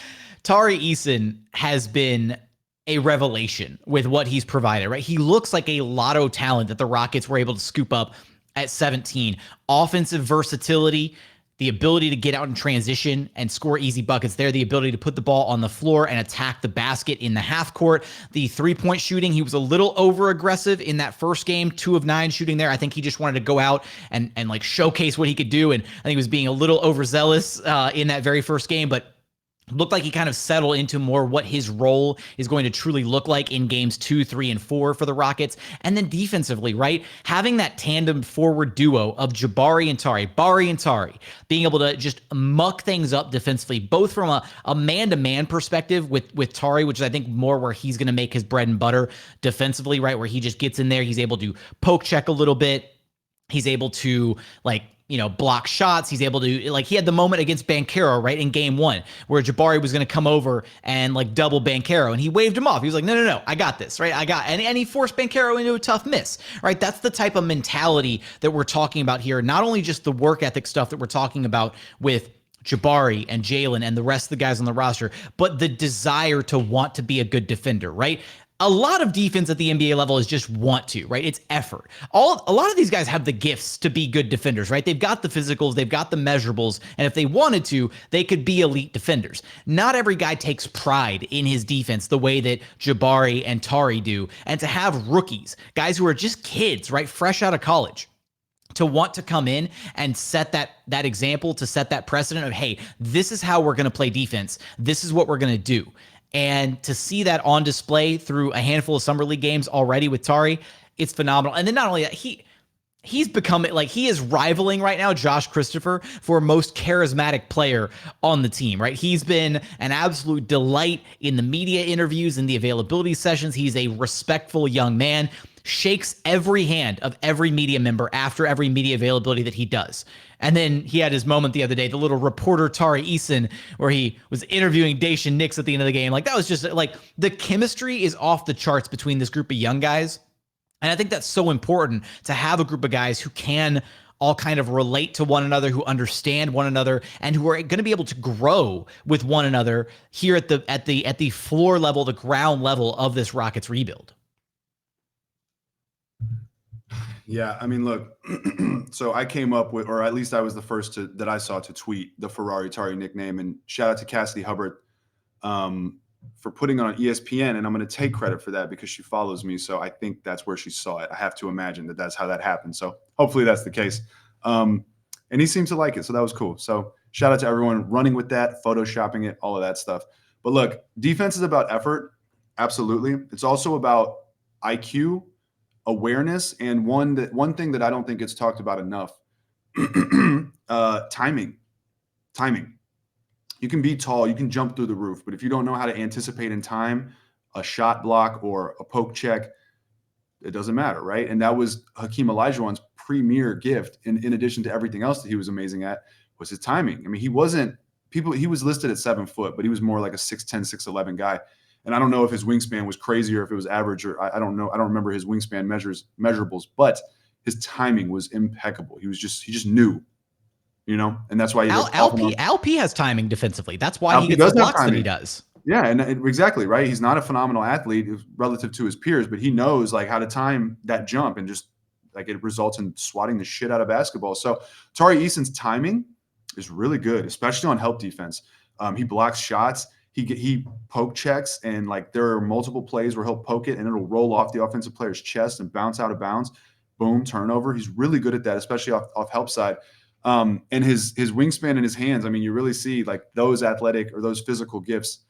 Tari Eason has been a revelation with what he's provided, right? He looks like a lotto talent that the Rockets were able to scoop up at 17. Offensive versatility, the ability to get out in transition and score easy buckets there, the ability to put the ball on the floor and attack the basket in the half court, the three-point shooting. He was a little over aggressive in that first game, 2 of 9 shooting there. I think he just wanted to go out and like showcase what he could do. And I think he was being a little overzealous in that very first game, but looked like he kind of settled into more what his role is going to truly look like in games 2, 3, and 4 for the Rockets. And then defensively, right? Having that tandem forward duo of Jabari and Tari, being able to just muck things up defensively, both from a man-to-man perspective with Tari, which is I think more where he's going to make his bread and butter defensively, right? Where he just gets in there, he's able to poke check a little bit. He's able to block shots. He's able to, he had the moment against Banchero, right, in game 1, where Jabari was going to come over and double Banchero, and he waved him off. He was like, no, I got this, right? And he forced Banchero into a tough miss, right? That's the type of mentality that we're talking about here. Not only just the work ethic stuff that we're talking about with Jabari and Jalen and the rest of the guys on the roster, but the desire to want to be a good defender, right? A lot of defense at the NBA level is just want to, right? It's effort. A lot of these guys have the gifts to be good defenders, right? They've got the physicals, they've got the measurables, and if they wanted to, they could be elite defenders. Not every guy takes pride in his defense the way that Jabari and Tari do. And to have rookies, guys who are just kids, right, fresh out of college, to want to come in and set that example, to set that precedent of, hey, this is how we're going to play defense. This is what we're going to do. And to see that on display through a handful of Summer League games already with Tari, it's phenomenal. And then not only that, he's become he is rivaling right now Josh Christopher for most charismatic player on the team, right? He's been an absolute delight in the media interviews and the availability sessions. He's a respectful young man, shakes every hand of every media member after every media availability that he does. And then he had his moment the other day, the little reporter Tari Eason, where he was interviewing Daishen Nix at the end of the game. That was just the chemistry is off the charts between this group of young guys. And I think that's so important to have a group of guys who can all kind of relate to one another, who understand one another, and who are going to be able to grow with one another here at the floor level, the ground level of this Rockets rebuild. Yeah, I mean, look, so I came up with, or at least I was the first that I saw to tweet the Ferrari Tari nickname, and shout out to Cassidy Hubbard for putting it on ESPN, and I'm going to take credit for that because she follows me, so I think that's where she saw it. I have to imagine that that's how that happened, so hopefully that's the case. And he seemed to like it, so that was cool. So shout out to everyone running with that, photoshopping it, all of that stuff. But look, defense is about effort, absolutely. It's also about IQ, awareness, and one thing that I don't think gets talked about enough, timing. You can be tall, you can jump through the roof, but if you don't know how to anticipate in time a shot block or a poke check, it doesn't matter, right? And that was Hakeem Olajuwon's premier gift, in addition to everything else that he was amazing at, was his timing. I mean, he was listed at 7 foot, but he was more like a 6'10", 6'11" guy. And I don't know if his wingspan was crazy or if it was average, or I don't know. I don't remember his wingspan measurables, but his timing was impeccable. He just knew, and that's why Alp has timing defensively. That's why he gets the blocks that he does. Yeah, and exactly, right? He's not a phenomenal athlete relative to his peers, but he knows how to time that jump, and just it results in swatting the shit out of basketball. So Tari Eason's timing is really good, especially on help defense. He blocks shots. He poke checks, and there are multiple plays where he'll poke it and it'll roll off the offensive player's chest and bounce out of bounds. Boom, turnover. He's really good at that, especially off help side. And his wingspan and his hands, I mean, you really see those athletic or those physical gifts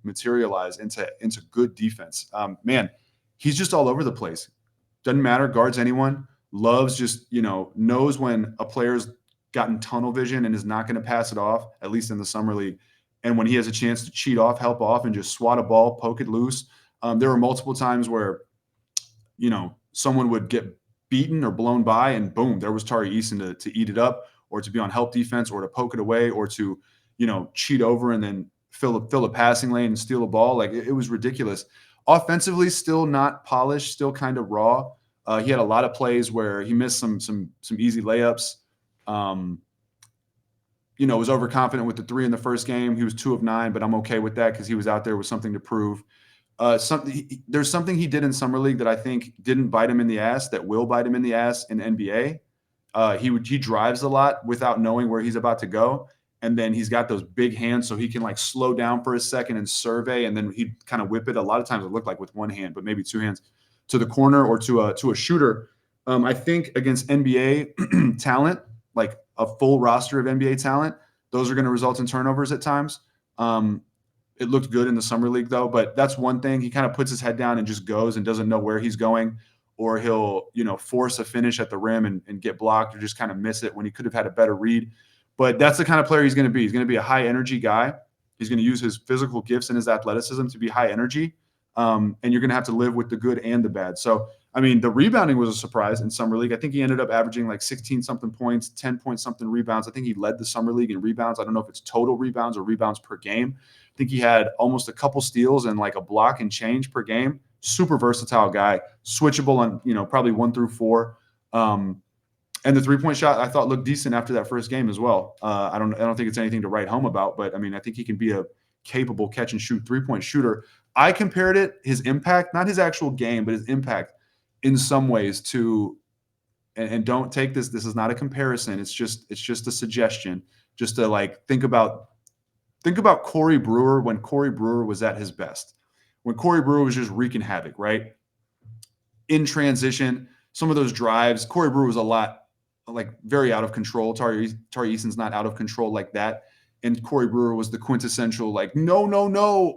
materialize into good defense. Man, he's just all over the place. Doesn't matter, guards anyone, loves just, knows when a player's gotten tunnel vision and is not going to pass it off, at least in the summer league. And when he has a chance to cheat off, help off, and just swat a ball, poke it loose. There were multiple times where, someone would get beaten or blown by, and boom, there was Tari Eason to eat it up, or to be on help defense, or to poke it away, or to, cheat over and then fill a passing lane and steal a ball. It was ridiculous. Offensively, still not polished, still kind of raw. He had a lot of plays where he missed some easy layups. was overconfident with the 3 in the first game. He was 2 of 9, but I'm okay with that because he was out there with something to prove. There's something he did in summer league that I think didn't bite him in the ass that will bite him in the ass in NBA. He drives a lot without knowing where he's about to go, and then he's got those big hands, so he can like slow down for a second and survey, and then he kind of whip it. A lot of times it looked like with one hand, but maybe 2 hands to the corner or to a shooter. I think against NBA talent, like a full roster of NBA talent, those are going to result in turnovers at times. It looked good in the summer league though, but that's one thing. He kind of puts his head down and just goes and doesn't know where he's going, or he'll, force a finish at the rim and get blocked or just kind of miss it when he could have had a better read. But that's the kind of player he's going to be. He's going to be a high energy guy. He's going to use his physical gifts and his athleticism to be high energy. And you're going to have to live with the good and the bad. So, the rebounding was a surprise in summer league. I think he ended up averaging like 16 something points, 10 point something rebounds. I think he led the summer league in rebounds. I don't know if it's total rebounds or rebounds per game. I think he had almost a couple steals and like a block and change per game. Super versatile guy, switchable on, probably 1 through 4. And the 3-point shot I thought looked decent after that first game as well. I don't think it's anything to write home about, but I think he can be a capable catch and shoot 3-point shooter. I compared his impact, not his actual game, but his impact in some ways to, and don't take this is not a comparison. It's just a suggestion, just to like think about Corey Brewer when Corey Brewer was at his best, when Corey Brewer was just wreaking havoc, right? In transition, some of those drives, Corey Brewer was a lot like very out of control. Tari Eason's not out of control like that. And Corey Brewer was the quintessential, like, no.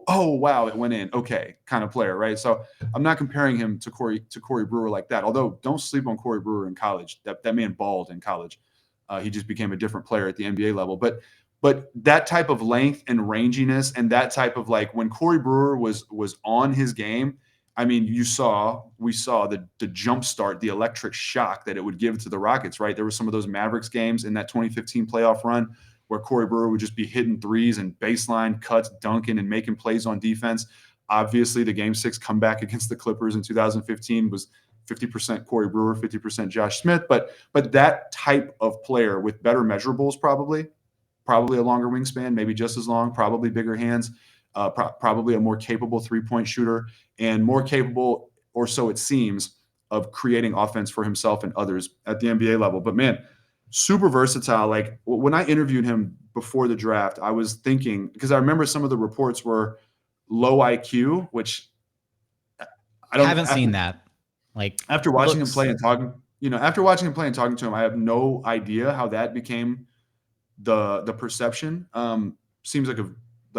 Oh, wow, it went in. Okay, kind of player, right? So I'm not comparing him to Corey Brewer like that. Although don't sleep on Corey Brewer in college. That man balled in college. He just became a different player at the NBA level. But that type of length and ranginess and that type of like when Corey Brewer was on his game, we saw the jump start, the electric shock that it would give to the Rockets, right? There were some of those Mavericks games in that 2015 playoff run where Corey Brewer would just be hitting threes and baseline cuts, dunking and making plays on defense. Obviously, the Game 6 comeback against the Clippers in 2015 was 50% Corey Brewer, 50% Josh Smith. But that type of player with better measurables, probably a longer wingspan, maybe just as long, probably bigger hands, probably a more capable 3-point shooter, and more capable, or so it seems, of creating offense for himself and others at the NBA level. But man, super versatile. Like when I interviewed him before the draft, I was thinking, because I remember some of the reports were low IQ, which I haven't seen that. Like after watching him play and talking to him, I have no idea how that became the perception. Seems like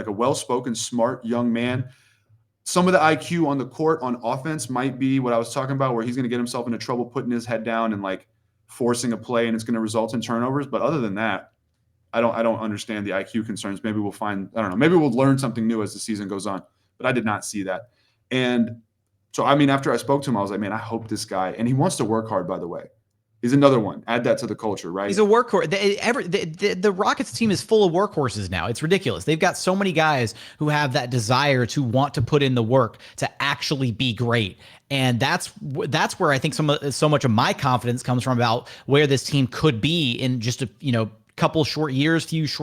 a well-spoken, smart young man. Some of the IQ on the court on offense might be what I was talking about, where he's going to get himself into trouble putting his head down and like forcing a play, and it's going to result in turnovers. But other than that, I don't understand the IQ concerns. Maybe we'll find, I don't know, maybe we'll learn something new as the season goes on. But I did not see that. And so, after I spoke to him, I was like, man, I hope this guy, and he wants to work hard, by the way. He's another one. Add that to the culture, right? He's a workhorse. The Rockets team is full of workhorses now. It's ridiculous. They've got so many guys who have that desire to want to put in the work to actually be great. And that's where I think so much of my confidence comes from about where this team could be in just a few short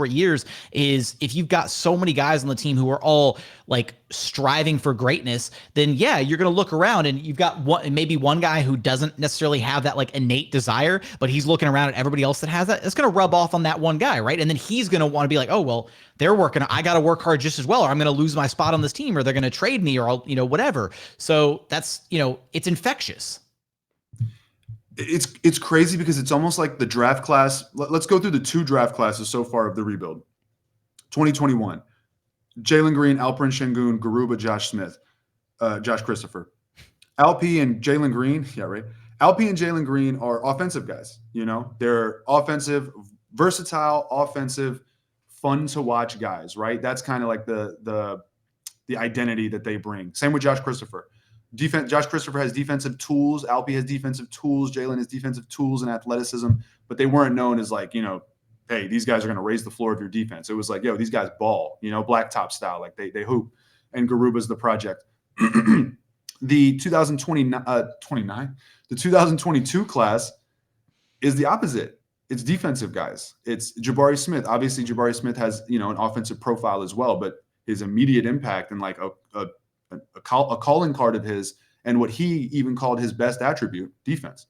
years, is if you've got so many guys on the team who are all like striving for greatness, then yeah, you're going to look around and you've got maybe one guy who doesn't necessarily have that like innate desire, but he's looking around at everybody else that has that. It's going to rub off on that one guy, right? And then he's going to want to be like, oh, well, they're working, I got to work hard just as well, or I'm going to lose my spot on this team, or they're going to trade me, or I'll, whatever. So that's, it's infectious. It's crazy because it's almost like the draft class. Let's go through the 2 draft classes so far of the rebuild. 2021, Jalen Green, Alperen Şengün, Garuba, Josh Smith, Josh Christopher. Alp and Jalen Green, yeah, right. Alp and Jalen Green are offensive guys. They're offensive, versatile, offensive, fun to watch guys, right? That's kind of like the identity that they bring. Same with Josh Christopher. Josh Christopher has defensive tools. Alpi has defensive tools. Jalen has defensive tools and athleticism, but they weren't known as like, hey, these guys are going to raise the floor of your defense. It was like, yo, these guys ball, blacktop style, like they hoop. And Garuba's the project. The 2022 class is the opposite. it's defensive guys. It's Jabari Smith. Obviously, Jabari Smith has, an offensive profile as well, but his immediate impact and like a calling card of his, and what he even called his best attribute, defense.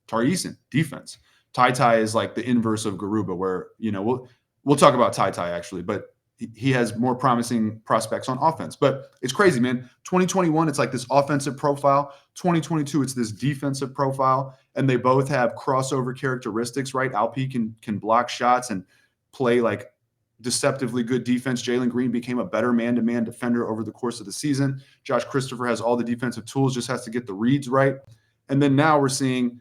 Tari Eason, defense. TyTy is like the inverse of Garuba, where, we'll talk about TyTy actually, but he has more promising prospects on offense. But it's crazy, man. 2021, it's like this offensive profile. 2022, it's this defensive profile, and they both have crossover characteristics, right? Alp can block shots and play like deceptively good defense. Jalen Green became a better man-to-man defender over the course of the season. Josh Christopher has all the defensive tools, just has to get the reads right. And then now we're seeing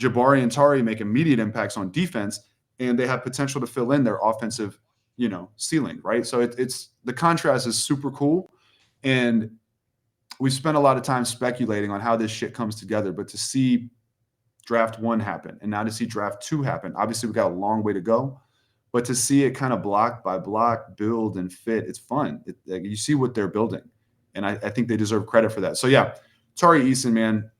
Jabari and Tari make immediate impacts on defense, and they have potential to fill in their offensive, ceiling, right? So it's the contrast is super cool. And we spent a lot of time speculating on how this shit comes together, but to see draft 1 happen and now to see draft 2 happen, obviously we got a long way to go, but to see it kind of block by block build and fit, it's fun. You see what they're building, and I think they deserve credit for that. So yeah, Tari Eason, man,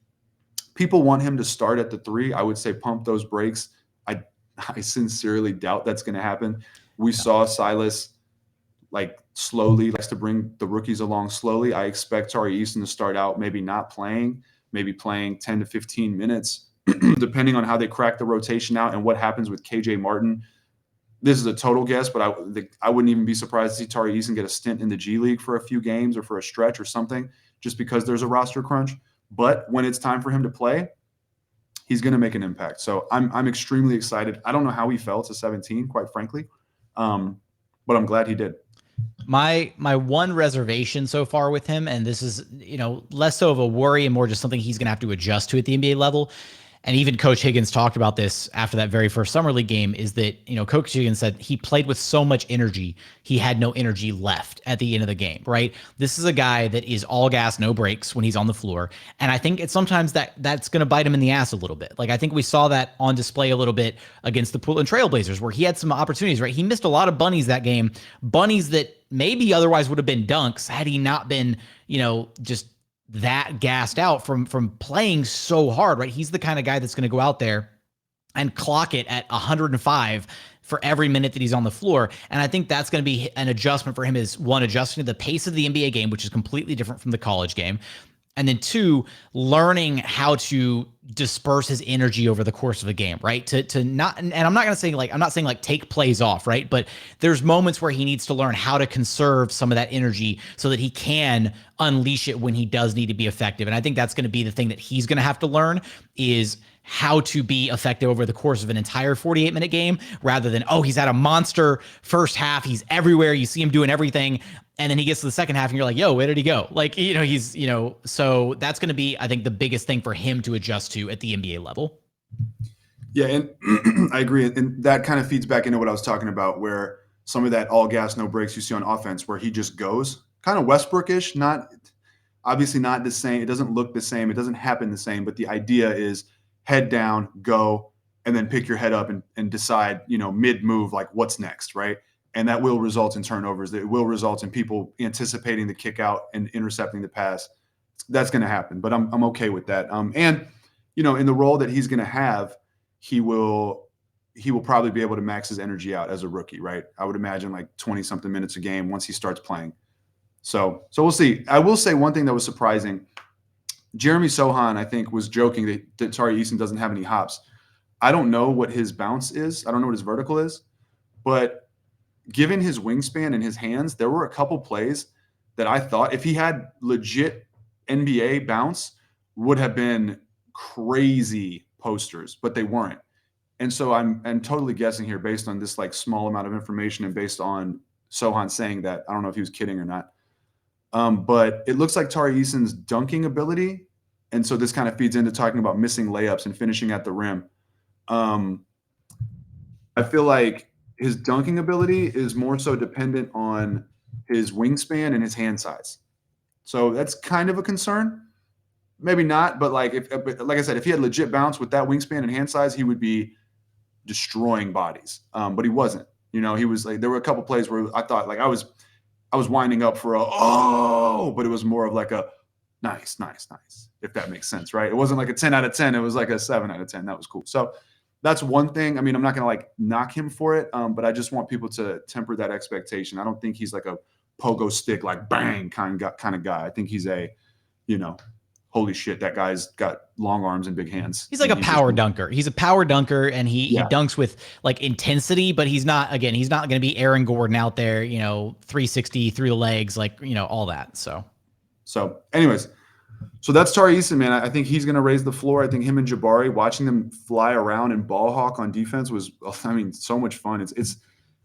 people want him to start at the 3. I would say pump those brakes. I sincerely doubt that's going to happen. We saw Silas like slowly likes to bring the rookies along slowly. I expect Tari Eason to start out maybe not playing, maybe playing 10 to 15 minutes, depending on how they crack the rotation out and what happens with KJ Martin. This is a total guess, but I wouldn't even be surprised to see Tari Eason get a stint in the G League for a few games or for a stretch or something, just because there's a roster crunch. But when it's time for him to play, he's going to make an impact. So I'm extremely excited. I don't know how he fell to 17, quite frankly, but I'm glad he did. My one reservation so far with him, and this is, less so of a worry and more just something he's going to have to adjust to at the NBA level. And even Coach Higgins talked about this after that very first summer league game, is that, Coach Higgins said he played with so much energy, he had no energy left at the end of the game, right? This is a guy that is all gas, no breaks when he's on the floor. And I think it's sometimes that's going to bite him in the ass a little bit. Like, I think we saw that on display a little bit against the Portland Trailblazers, where he had some opportunities, right? He missed a lot of bunnies that game, bunnies that maybe otherwise would have been dunks had he not been, just that gassed out from playing so hard, right? He's the kind of guy that's going to go out there and clock it at 105 for every minute that he's on the floor. And I think that's going to be an adjustment for him, is one, adjusting to the pace of the NBA game, which is completely different from the college game. And then 2, learning how to disperse his energy over the course of a game, right? To not, and I'm not saying like take plays off, right? But there's moments where he needs to learn how to conserve some of that energy so that he can unleash it when he does need to be effective. And I think that's going to be the thing that he's going to have to learn, is how to be effective over the course of an entire 48-minute game, rather than, he's had a monster first half, he's everywhere, you see him doing everything, and then he gets to the second half and you're like, yo, where did he go? Like, he's, so that's going to be, I think, the biggest thing for him to adjust to at the NBA level. Yeah, and I agree. And that kind of feeds back into what I was talking about, where some of that all gas, no breaks you see on offense, where he just goes kind of Westbrook-ish, obviously not the same. It doesn't look the same. It doesn't happen the same. But the idea is head down, go, and then pick your head up and decide, mid-move, like what's next, right? And that will result in turnovers. It will result in people anticipating the kick out and intercepting the pass. That's going to happen, but I'm okay with that. And in the role that he's going to have, he will probably be able to max his energy out as a rookie, right? I would imagine like 20 something minutes a game once he starts playing. So we'll see. I will say one thing that was surprising. Jeremy Sohan, I think, was joking that Tari Eason doesn't have any hops. I don't know what his bounce is. I don't know what his vertical is, but given his wingspan and his hands, there were a couple plays that I thought, if he had legit NBA bounce, would have been crazy posters, but they weren't. And so I'm totally guessing here based on this like small amount of information and based on Sohan saying that. I don't know if he was kidding or not. But it looks like Tari Eason's dunking ability, and so this kind of feeds into talking about missing layups and finishing at the rim. I feel like his dunking ability is more so dependent on his wingspan and his hand size. So that's kind of a concern. Maybe not, but like I said, if he had legit bounce with that wingspan and hand size, he would be destroying bodies. But he wasn't. He was like, there were a couple plays where I thought like I was winding up for but it was more of like a nice, if that makes sense, right? It wasn't like a 10 out of 10. It was like a 7 out of 10. That was cool. So that's one thing. I mean, I'm not going to like knock him for it, but I just want people to temper that expectation. I don't think he's like a pogo stick, like bang kind of guy. I think he's a, holy shit, that guy's got long arms and big hands. He's like a power dunker. He's a power dunker, and he dunks with like intensity, but he's not going to be Aaron Gordon out there, 360 through the legs, like, all that. So anyways, so that's Tari Eason, man. I think he's going to raise the floor. I think him and Jabari, watching them fly around and ball hawk on defense was, so much fun. It's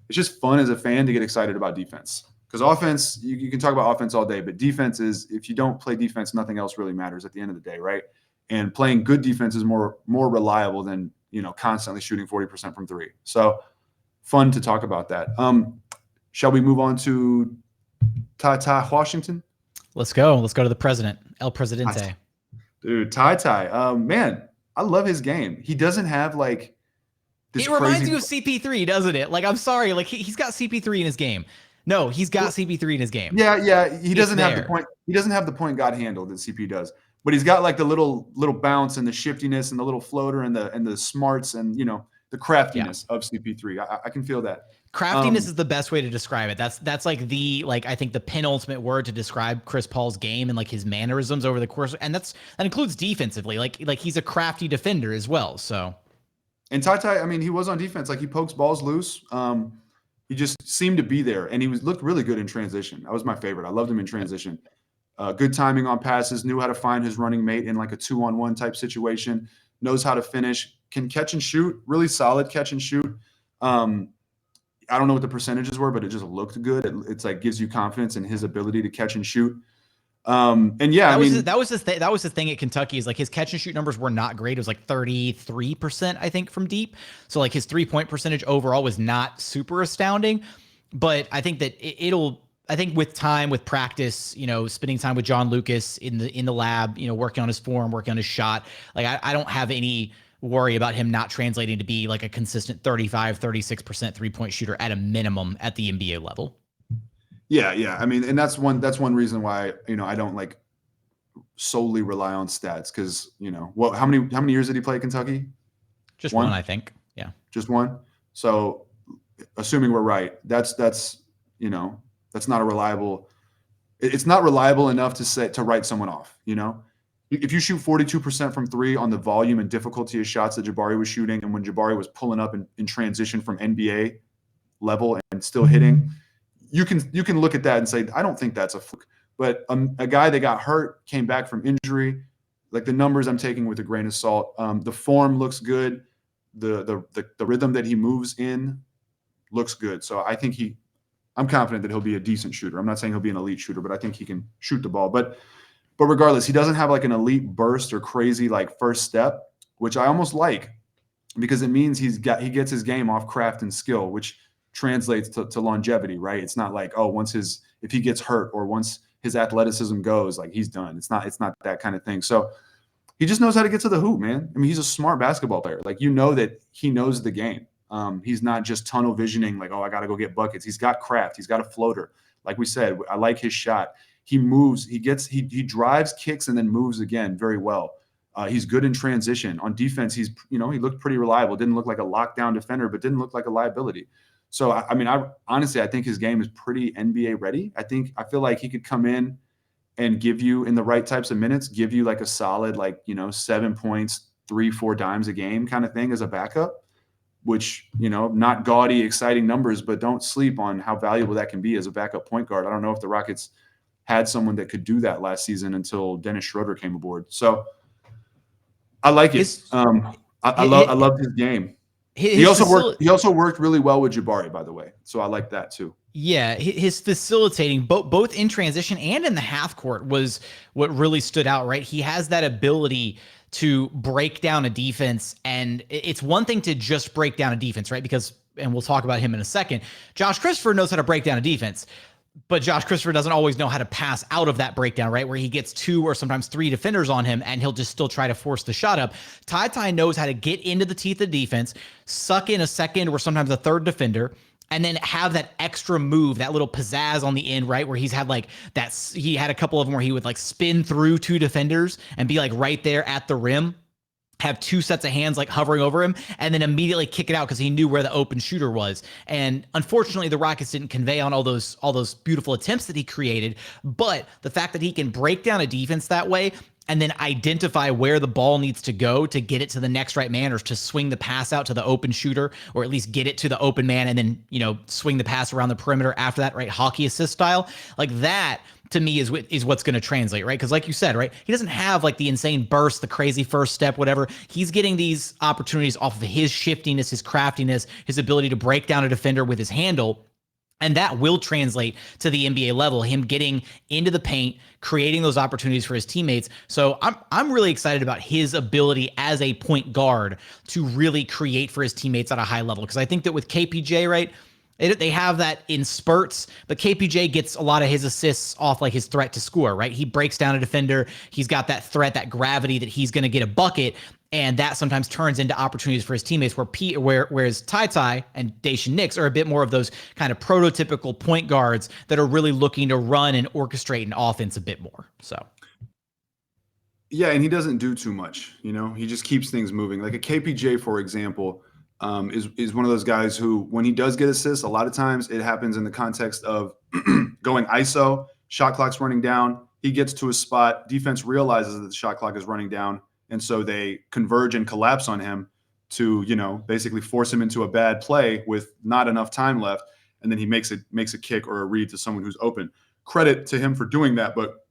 just fun as a fan to get excited about defense. Because offense, you can talk about offense all day, but defense is, if you don't play defense, nothing else really matters at the end of the day, right? And playing good defense is more reliable than, constantly shooting 40% from three. So fun to talk about that. Shall we move on to TyTy Washington? Let's go. Let's go to the president, El Presidente. Dude, TyTy. Man, I love his game. He doesn't have like this. It reminds you of CP3, doesn't it? Like, I'm sorry, like he's got CP3 in his game. No, he's got CP3 in his game. Yeah. He doesn't have the point. He doesn't have the point guard handle that CP does. But he's got like the little bounce and the shiftiness and the little floater and the smarts and the craftiness of CP3. I can feel that. Craftiness is the best way to describe it. That's like I think the penultimate word to describe Chris Paul's game and like his mannerisms over the course, and that includes defensively. Like he's a crafty defender as well. So, and TyTy, I mean, he was on defense. Like he pokes balls loose. He just seemed to be there, and he looked really good in transition. That was my favorite. I loved him in transition. Good timing on passes, knew how to find his running mate in like a 2-on-1 type situation, knows how to finish, can catch and shoot, really solid catch and shoot. I don't know what the percentages were, but it just looked good. It's like gives you confidence in his ability to catch and shoot. And yeah, that was the thing at Kentucky is like his catch and shoot numbers were not great. It was like 33%, I think, from deep. So like his 3-point percentage overall was not super astounding, but I think that I think with time, with practice, spending time with John Lucas in the lab, working on his form, working on his shot, like I don't have any worry about him not translating to be like a consistent 35, 36% 3-point shooter at a minimum at the NBA level. Yeah. I mean, and that's one reason why, I don't like solely rely on stats because, how many years did he play at Kentucky? Just one, I think. Yeah. Just one. So assuming we're right, that's not a reliable, it's not reliable enough to write someone off, If you shoot 42% from three on the volume and difficulty of shots that Jabari was shooting, and when Jabari was pulling up in transition from NBA level and still hitting, you can look at that and say, I don't think that's a fluke. But a guy that got hurt, came back from injury, like the numbers I'm taking with a grain of salt. The form looks good. The rhythm that he moves in looks good. So I think I'm confident that he'll be a decent shooter. I'm not saying he'll be an elite shooter, but I think he can shoot the ball. But regardless, he doesn't have like an elite burst or crazy like first step, which I almost like because it means he gets his game off craft and skill, which translates to longevity, right? It's not like, if he gets hurt or once his athleticism goes, like he's done. It's not that kind of thing. So he just knows how to get to the hoop, man. I mean, he's a smart basketball player. Like, that he knows the game. He's not just tunnel visioning like, I got to go get buckets. He's got craft. He's got a floater. Like we said, I like his shot. He moves, he drives, kicks, and then moves again very well. He's good in transition. On defense, he looked pretty reliable. Didn't look like a lockdown defender, but didn't look like a liability. So, I mean, honestly, I think his game is pretty NBA ready. I feel like he could come in and give you, in the right types of minutes, give you like a solid, 7 points, 3-4 dimes a game kind of thing as a backup, which, not gaudy, exciting numbers, but don't sleep on how valuable that can be as a backup point guard. I don't know if the Rockets had someone that could do that last season until Dennis Schroeder came aboard. So I like it. I love his game. He also worked really well with Jabari, by the way. So I like that too. Yeah, his facilitating both in transition and in the half court was what really stood out, right? He has that ability to break down a defense, and it's one thing to just break down a defense, right? Because, and we'll talk about him in a second, Josh Christopher knows how to break down a defense, but Josh Christopher doesn't always know how to pass out of that breakdown, right? Where he gets 2 or sometimes 3 defenders on him and he'll just still try to force the shot up. TyTy knows how to get into the teeth of the defense, suck in a second or sometimes a third defender, and then have that extra move, that little pizzazz on the end, right? Where he's had like that, he had a couple of them where he would like spin through 2 defenders and be like right there at the rim. have two sets of hands like hovering over him, and then immediately kick it out because he knew where the open shooter was. And unfortunately, the Rockets didn't convey on all those beautiful attempts that he created. But the fact that he can break down a defense that way and then identify where the ball needs to go to get it to the next right man, or to swing the pass out to the open shooter, or at least get it to the open man and then, swing the pass around the perimeter after that, right? Hockey assist style. Like that, to me, is what's going to translate, right? Because like you said, right, he doesn't have like the insane burst, the crazy first step, whatever. He's getting these opportunities off of his shiftiness, his craftiness, his ability to break down a defender with his handle. And that will translate to the NBA level, him getting into the paint, creating those opportunities for his teammates. So I'm really excited about his ability as a point guard to really create for his teammates at a high level. Because I think that with KPJ, right, they have that in spurts, but KPJ gets a lot of his assists off like his threat to score, right? He breaks down a defender. He's got that threat, that gravity that he's going to get a bucket. And that sometimes turns into opportunities for his teammates, whereas TyTy and Daishen Nix are a bit more of those kind of prototypical point guards that are really looking to run and orchestrate an offense a bit more. So, yeah, and he doesn't do too much. He just keeps things moving. Like a KPJ, for example, is one of those guys who, when he does get assists, a lot of times it happens in the context of going ISO, shot clock's running down, he gets to a spot, defense realizes that the shot clock is running down, and so they converge and collapse on him to, basically force him into a bad play with not enough time left. And then he makes a kick or a read to someone who's open. Credit to him for doing that. But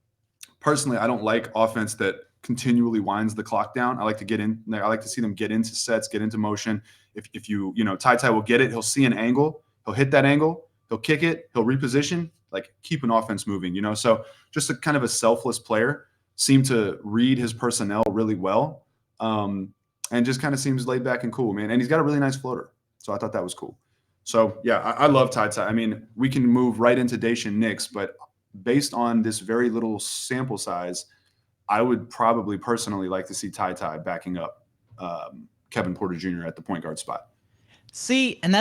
personally, I don't like offense that continually winds the clock down. I like to get in there. I like to see them get into sets, get into motion. If TyTy will get it, he'll see an angle, he'll hit that angle, he'll kick it, he'll reposition, like keep an offense moving, So just a kind of a selfless player. Seemed to read his personnel really well, and just kind of seems laid back and cool, man. And he's got a really nice floater, so I thought that was cool. So yeah, I love TyTy. I mean, we can move right into Daishen Nix, but based on this very little sample size, I would probably personally like to see TyTy backing up Kevin Porter Jr. at the point guard spot. See, and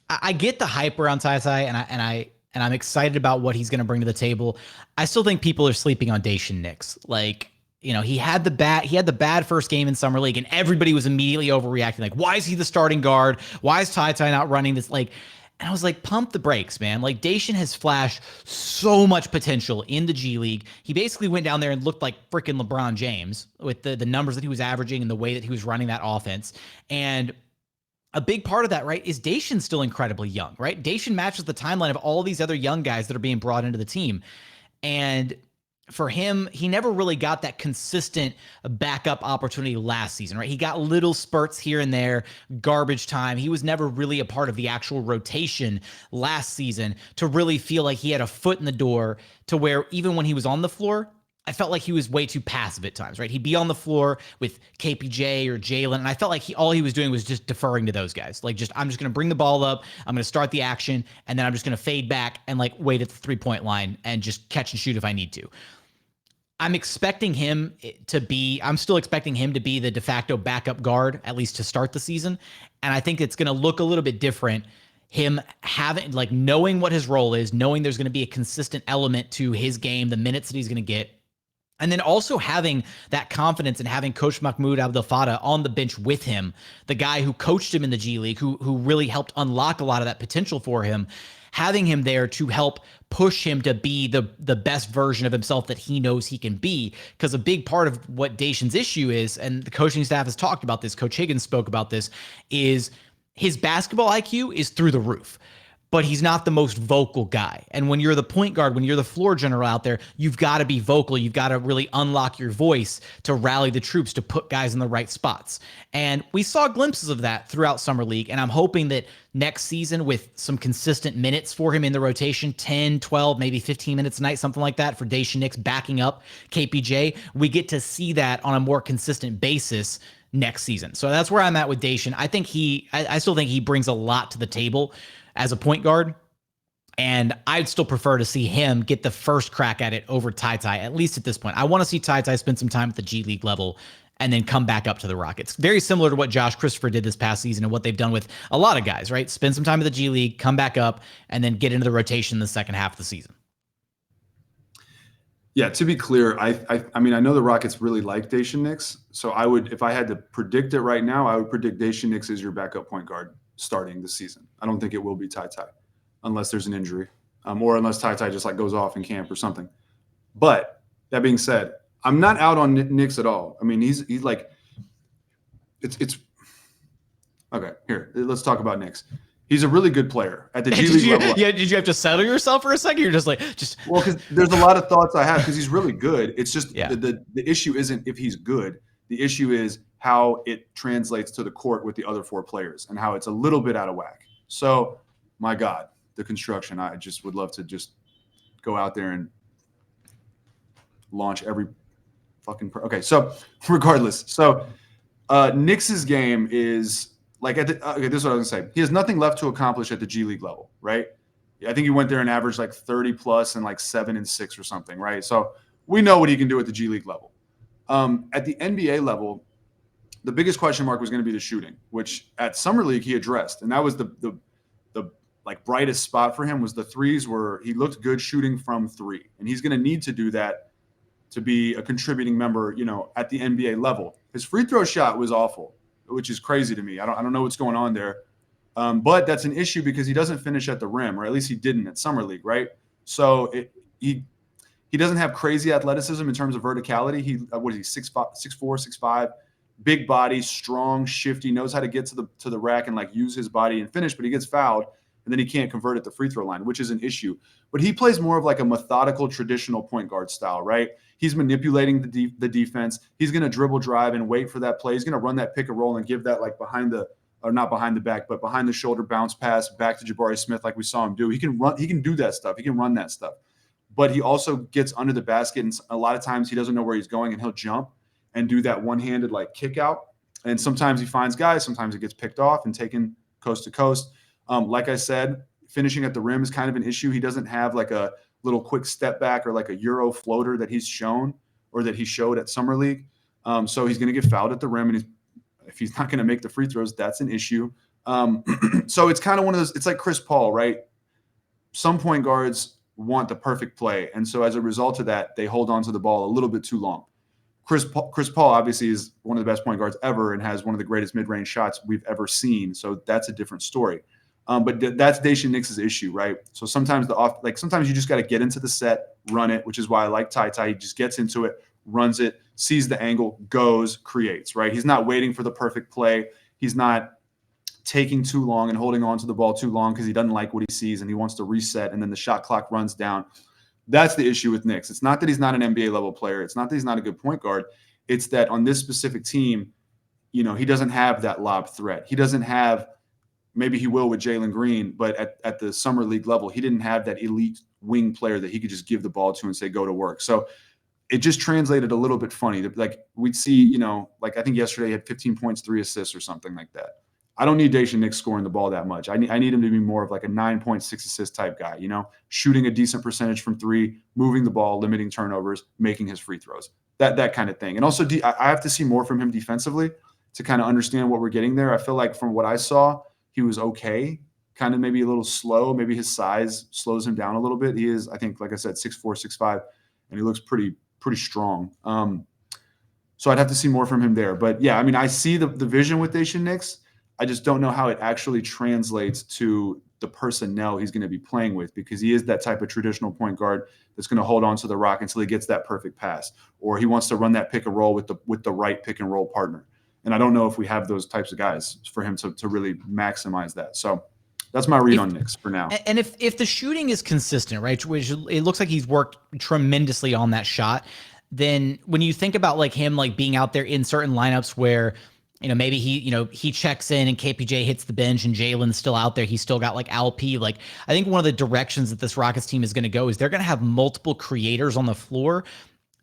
I get the hype around TyTy, and I'm excited about what he's going to bring to the table. I still think people are sleeping on Daishen Nix. Like, he had the bad first game in Summer League, and everybody was immediately overreacting. Like, why is he the starting guard? Why is TyTy not running this? Like, and I was like, pump the brakes, man. Like, Daishen has flashed so much potential in the G League. He basically went down there and looked like freaking LeBron James with the numbers that he was averaging and the way that he was running that offense. And a big part of that, right, is Daishen's still incredibly young, right? Daishen matches the timeline of all these other young guys that are being brought into the team. And for him, he never really got that consistent backup opportunity last season, right? He got little spurts here and there, garbage time. He was never really a part of the actual rotation last season to really feel like he had a foot in the door, to where even when he was on the floor, I felt like he was way too passive at times, right? He'd be on the floor with KPJ or Jalen, and I felt like all he was doing was just deferring to those guys. Like, I'm just going to bring the ball up, I'm going to start the action, and then I'm just going to fade back and like wait at the 3-point line and just catch and shoot if I need to. I'm still expecting him to be the de facto backup guard, at least to start the season. And I think it's going to look a little bit different. Him knowing what his role is, knowing there's going to be a consistent element to his game, the minutes that he's going to get. And then also having that confidence and having Coach Mahmoud Abdel Fattah on the bench with him, the guy who coached him in the G League, who really helped unlock a lot of that potential for him, having him there to help push him to be the best version of himself that he knows he can be. Because a big part of what Daishen's issue is, and the coaching staff has talked about this, Coach Higgins spoke about this, is his basketball IQ is through the roof, but he's not the most vocal guy. And when you're the point guard, when you're the floor general out there, you've got to be vocal. You've got to really unlock your voice to rally the troops, to put guys in the right spots. And we saw glimpses of that throughout Summer League. And I'm hoping that next season, with some consistent minutes for him in the rotation, 10, 12, maybe 15 minutes a night, something like that, for Daishen Nix backing up KPJ, we get to see that on a more consistent basis next season. So that's where I'm at with Daishen. I still think he brings a lot to the table as a point guard, and I'd still prefer to see him get the first crack at it over TyTy, at least at this point. I want to see TyTy spend some time at the G League level and then come back up to the Rockets. Very similar to what Josh Christopher did this past season and what they've done with a lot of guys, right? Spend some time at the G League, come back up, and then get into the rotation in the second half of the season. Yeah, to be clear, I mean, I know the Rockets really like Daishen Nix, so I would, if I had to predict it right now, I would predict Daishen Nix as your backup point guard starting this season. I don't think it will be TyTy, unless there's an injury, or unless TyTy just like goes off in camp or something. But that being said, I'm not out on Nix at all. I mean, he's like, it's okay. Here, let's talk about Nix. He's a really good player at the G League level. Yeah, did you have to settle yourself for a second? You're just like, well, because there's a lot of thoughts I have because he's really good. It's just the issue isn't if he's good. The issue is how it translates to the court with the other four players and how it's a little bit out of whack. So, my God, the construction. I just would love to just go out there and launch every fucking. Okay, so regardless, so Nix's game is. Like okay, this is what I was gonna say. He has nothing left to accomplish at the G League level, right? I think he went there and averaged like 30 plus and like 7 and 6 or something, right? So we know what he can do at the G League level. At the NBA level, the biggest question mark was going to be the shooting, which at Summer League he addressed, and that was the like brightest spot for him was the threes. Where he looked good shooting from three, and he's going to need to do that to be a contributing member, at the NBA level. His free throw shot was awful, which is crazy to me. I don't know what's going on there. But that's an 'issue because he doesn't finish at the rim, or at least he didn't at Summer League, right? So he doesn't have crazy athleticism in terms of verticality. What is he, 6'4", 6'5", big body, strong, shifty, knows how to get to the rack and like use his body and finish, but he gets fouled and then he can't convert at the free throw line, which is an issue. But he plays more of like a methodical, traditional point guard style, right? He's manipulating the defense. He's going to dribble, drive, and wait for that play. He's going to run that pick and roll and give that like not behind the back, but behind the shoulder bounce pass back to Jabari Smith like we saw him do. He can do that stuff. He can run that stuff. But he also gets under the basket, and a lot of times he doesn't know where he's going, and he'll jump and do that one-handed like kick out. And sometimes he finds guys. Sometimes it gets picked off and taken coast to coast. Like I said, finishing at the rim is kind of an issue. He doesn't have like a little quick step back or like a Euro floater that he's shown or that he showed at Summer League. So he's going to get fouled at the rim, and if he's not going to make the free throws, that's an issue. So it's kind of one of those. It's like Chris Paul, right? Some point guards want the perfect play, and so as a result of that, they hold on to the ball a little bit too long. Chris Paul obviously is one of the best point guards ever and has one of the greatest mid-range shots we've ever seen. So that's a different story. But that's Daishen Nix's issue, right? So sometimes sometimes you just got to get into the set, run it, which is why I like TyTy. He just gets into it, runs it, sees the angle, goes, creates, right? He's not waiting for the perfect play. He's not taking too long and holding on to the ball too long because he doesn't like what he sees and he wants to reset, and then the shot clock runs down. That's the issue with Nix. It's not that he's not an NBA level player. It's not that he's not a good point guard. It's that on this specific team, he doesn't have that lob threat. He doesn't have. Maybe he will with Jalen Green, but at the Summer League level, he didn't have that elite wing player that he could just give the ball to and say, go to work. So it just translated a little bit funny. Like we'd see, like I think yesterday he had 15 points, 3 assists or something like that. I don't need Daishen Nix scoring the ball that much. I need him to be more of like a 9.6 assist type guy, shooting a decent percentage from 3, moving the ball, limiting turnovers, making his free throws, that kind of thing. And also I have to see more from him defensively to kind of understand what we're getting there. I feel like from what I saw, he was okay, kind of maybe a little slow. Maybe his size slows him down a little bit. He is, I think, like I said, 6'4", 6'5", and he looks pretty strong. So I'd have to see more from him there. But yeah, I mean, I see the vision with Daishen Nix. I just don't know how it actually translates to the personnel he's going to be playing with, because he is that type of traditional point guard that's going to hold on to the rock until he gets that perfect pass, or he wants to run that pick and roll with the right pick and roll partner. And I don't know if we have those types of guys for him to really maximize that. So that's my read on Nix for now. And if the shooting is consistent, right, which it looks like he's worked tremendously on that shot, then when you think about like him like being out there in certain lineups where, maybe he checks in and KPJ hits the bench and Jalen's still out there, he's still got like LP. Like I think one of the directions that this Rockets team is going to go is they're going to have multiple creators on the floor.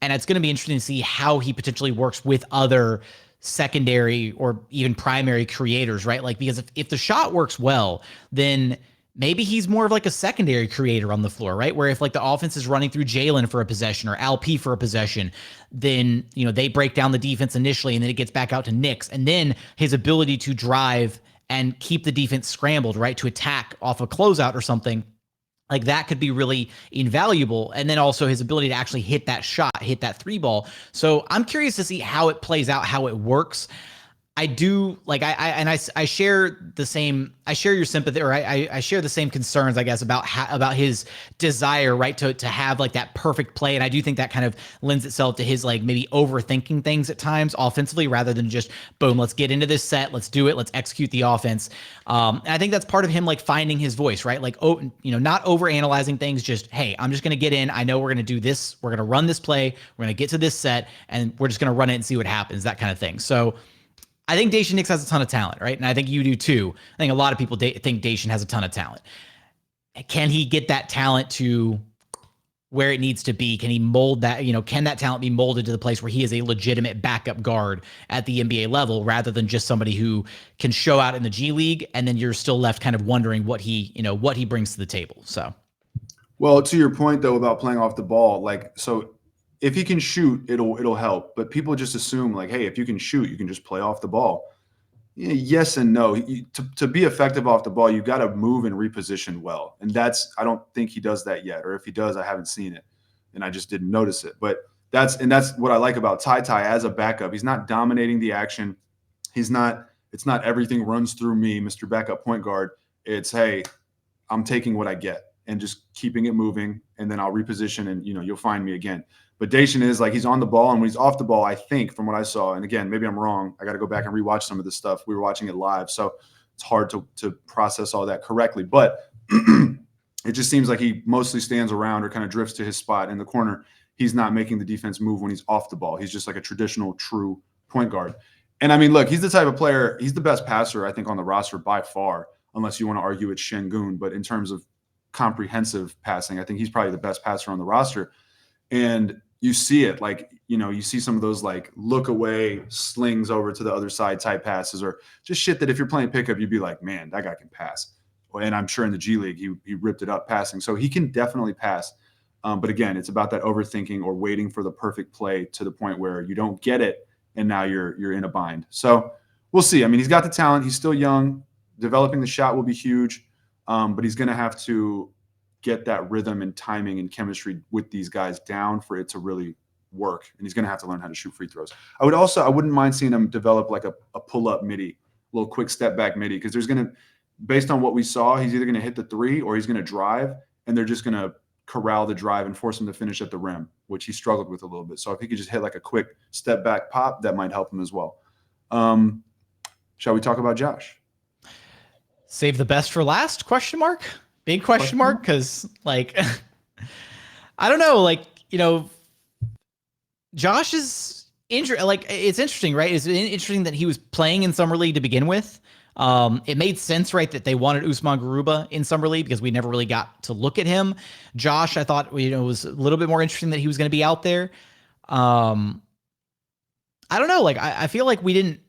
And it's going to be interesting to see how he potentially works with other secondary or even primary creators, right? Like, because if the shot works well, then maybe he's more of like a secondary creator on the floor, right? Where if like the offense is running through Jalen for a possession or LP for a possession, then, they break down the defense initially and then it gets back out to Nix. And then his ability to drive and keep the defense scrambled, right? To attack off a closeout or something like that could be really invaluable. And then also his ability to actually hit that shot, hit that three ball. So I'm curious to see how it plays out, how it works. I do like I share the same, I share your sympathy, or I share the same concerns, I guess, about his desire, right, to have like that perfect play. And I do think that kind of lends itself to his like maybe overthinking things at times offensively, rather than just boom, let's get into this set, let's do it, let's execute the offense. And I think that's part of him like finding his voice, right? Like, oh, not over analyzing things, just, hey, I'm just gonna get in. I know we're gonna do this, we're gonna run this play, we're gonna get to this set, and we're just gonna run it and see what happens, that kind of thing. So I think Daishen Nix has a ton of talent, right? And I think you do too. I think a lot of people think Daishen has a ton of talent. Can he get that talent to where it needs to be? Can he mold that? Can that talent be molded to the place where he is a legitimate backup guard at the NBA level, rather than just somebody who can show out in the G League, and then you're still left kind of wondering what he brings to the table. So, well, to your point though about playing off the ball, like, so if he can shoot, it'll help. But people just assume like, hey, if you can shoot, you can just play off the ball. Yeah, yes and no. To be effective off the ball, you got to move and reposition well. And I don't think he does that yet. Or if he does, I haven't seen it. And I just didn't notice it. But that's what I like about TyTy as a backup. He's not dominating the action. It's not everything runs through me, Mr. Backup point guard. It's, hey, I'm taking what I get and just keeping it moving. And then I'll reposition and, you'll find me again. But Daishen is like, he's on the ball, and when he's off the ball, I think from what I saw, and again, maybe I'm wrong, I got to go back and rewatch some of this stuff. We were watching it live, so it's hard to process all that correctly. But it just seems like he mostly stands around or kind of drifts to his spot in the corner. He's not making the defense move when he's off the ball. He's just like a traditional true point guard. And I mean, look, he's the type of player, he's the best passer, I think, on the roster by far, unless you want to argue it's Şengün. But in terms of comprehensive passing, I think he's probably the best passer on the roster. And you see it, like, you see some of those like look away slings over to the other side type passes, or just shit that if you're playing pickup, you'd be like, man, that guy can pass. And I'm sure in the G League, he ripped it up passing. So he can definitely pass. But again, it's about that overthinking or waiting for the perfect play to the point where you don't get it, and now you're in a bind. So we'll see. I mean, he's got the talent. He's still young. Developing the shot will be huge. But he's going to have to get that rhythm and timing and chemistry with these guys down for it to really work. And he's going to have to learn how to shoot free throws. I wouldn't mind seeing him develop like a pull-up midi, a little quick step back midi, because there's going to, based on what we saw, he's either going to hit the three or he's going to drive, and they're just going to corral the drive and force him to finish at the rim, which he struggled with a little bit. So if he could just hit like a quick step back pop, that might help him as well. Shall we talk about Josh? Save the best for last? Question mark? Big question mark? Because, like, I don't know. Like, Josh is it's interesting, right? It's interesting that he was playing in Summer League to begin with. It made sense, right, that they wanted Usman Garuba in Summer League because we never really got to look at him. Josh, I thought, was a little bit more interesting that he was going to be out there. I don't know. Like, I feel like we didn't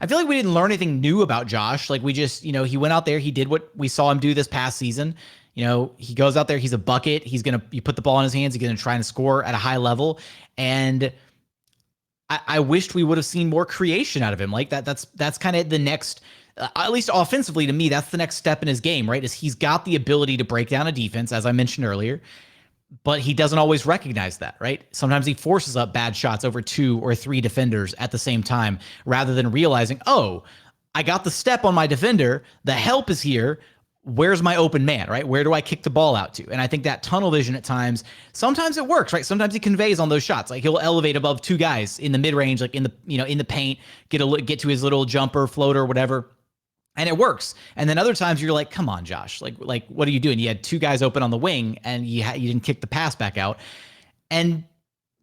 learn anything new about Josh. Like, we just, he went out there, he did what we saw him do this past season. He goes out there, he's a bucket. You put the ball in his hands, he's going to try and score at a high level. And I wished we would have seen more creation out of him. Like that's kind of the next, at least offensively to me, that's the next step in his game, right? Is he's got the ability to break down a defense, as I mentioned earlier, but he doesn't always recognize that, right? Sometimes he forces up bad shots over 2 or 3 defenders at the same time, rather than realizing, oh, I got the step on my defender, the help is here, where's my open man, right? Where do I kick the ball out to? And I think that tunnel vision at times, sometimes it works, right? Sometimes he conveys on those shots. Like, he'll elevate above 2 guys in the mid-range, like in the paint, get to his little jumper, floater, whatever. And it works. And then other times you're like, come on, Josh, like what are you doing? You had 2 guys open on the wing and you didn't kick the pass back out. And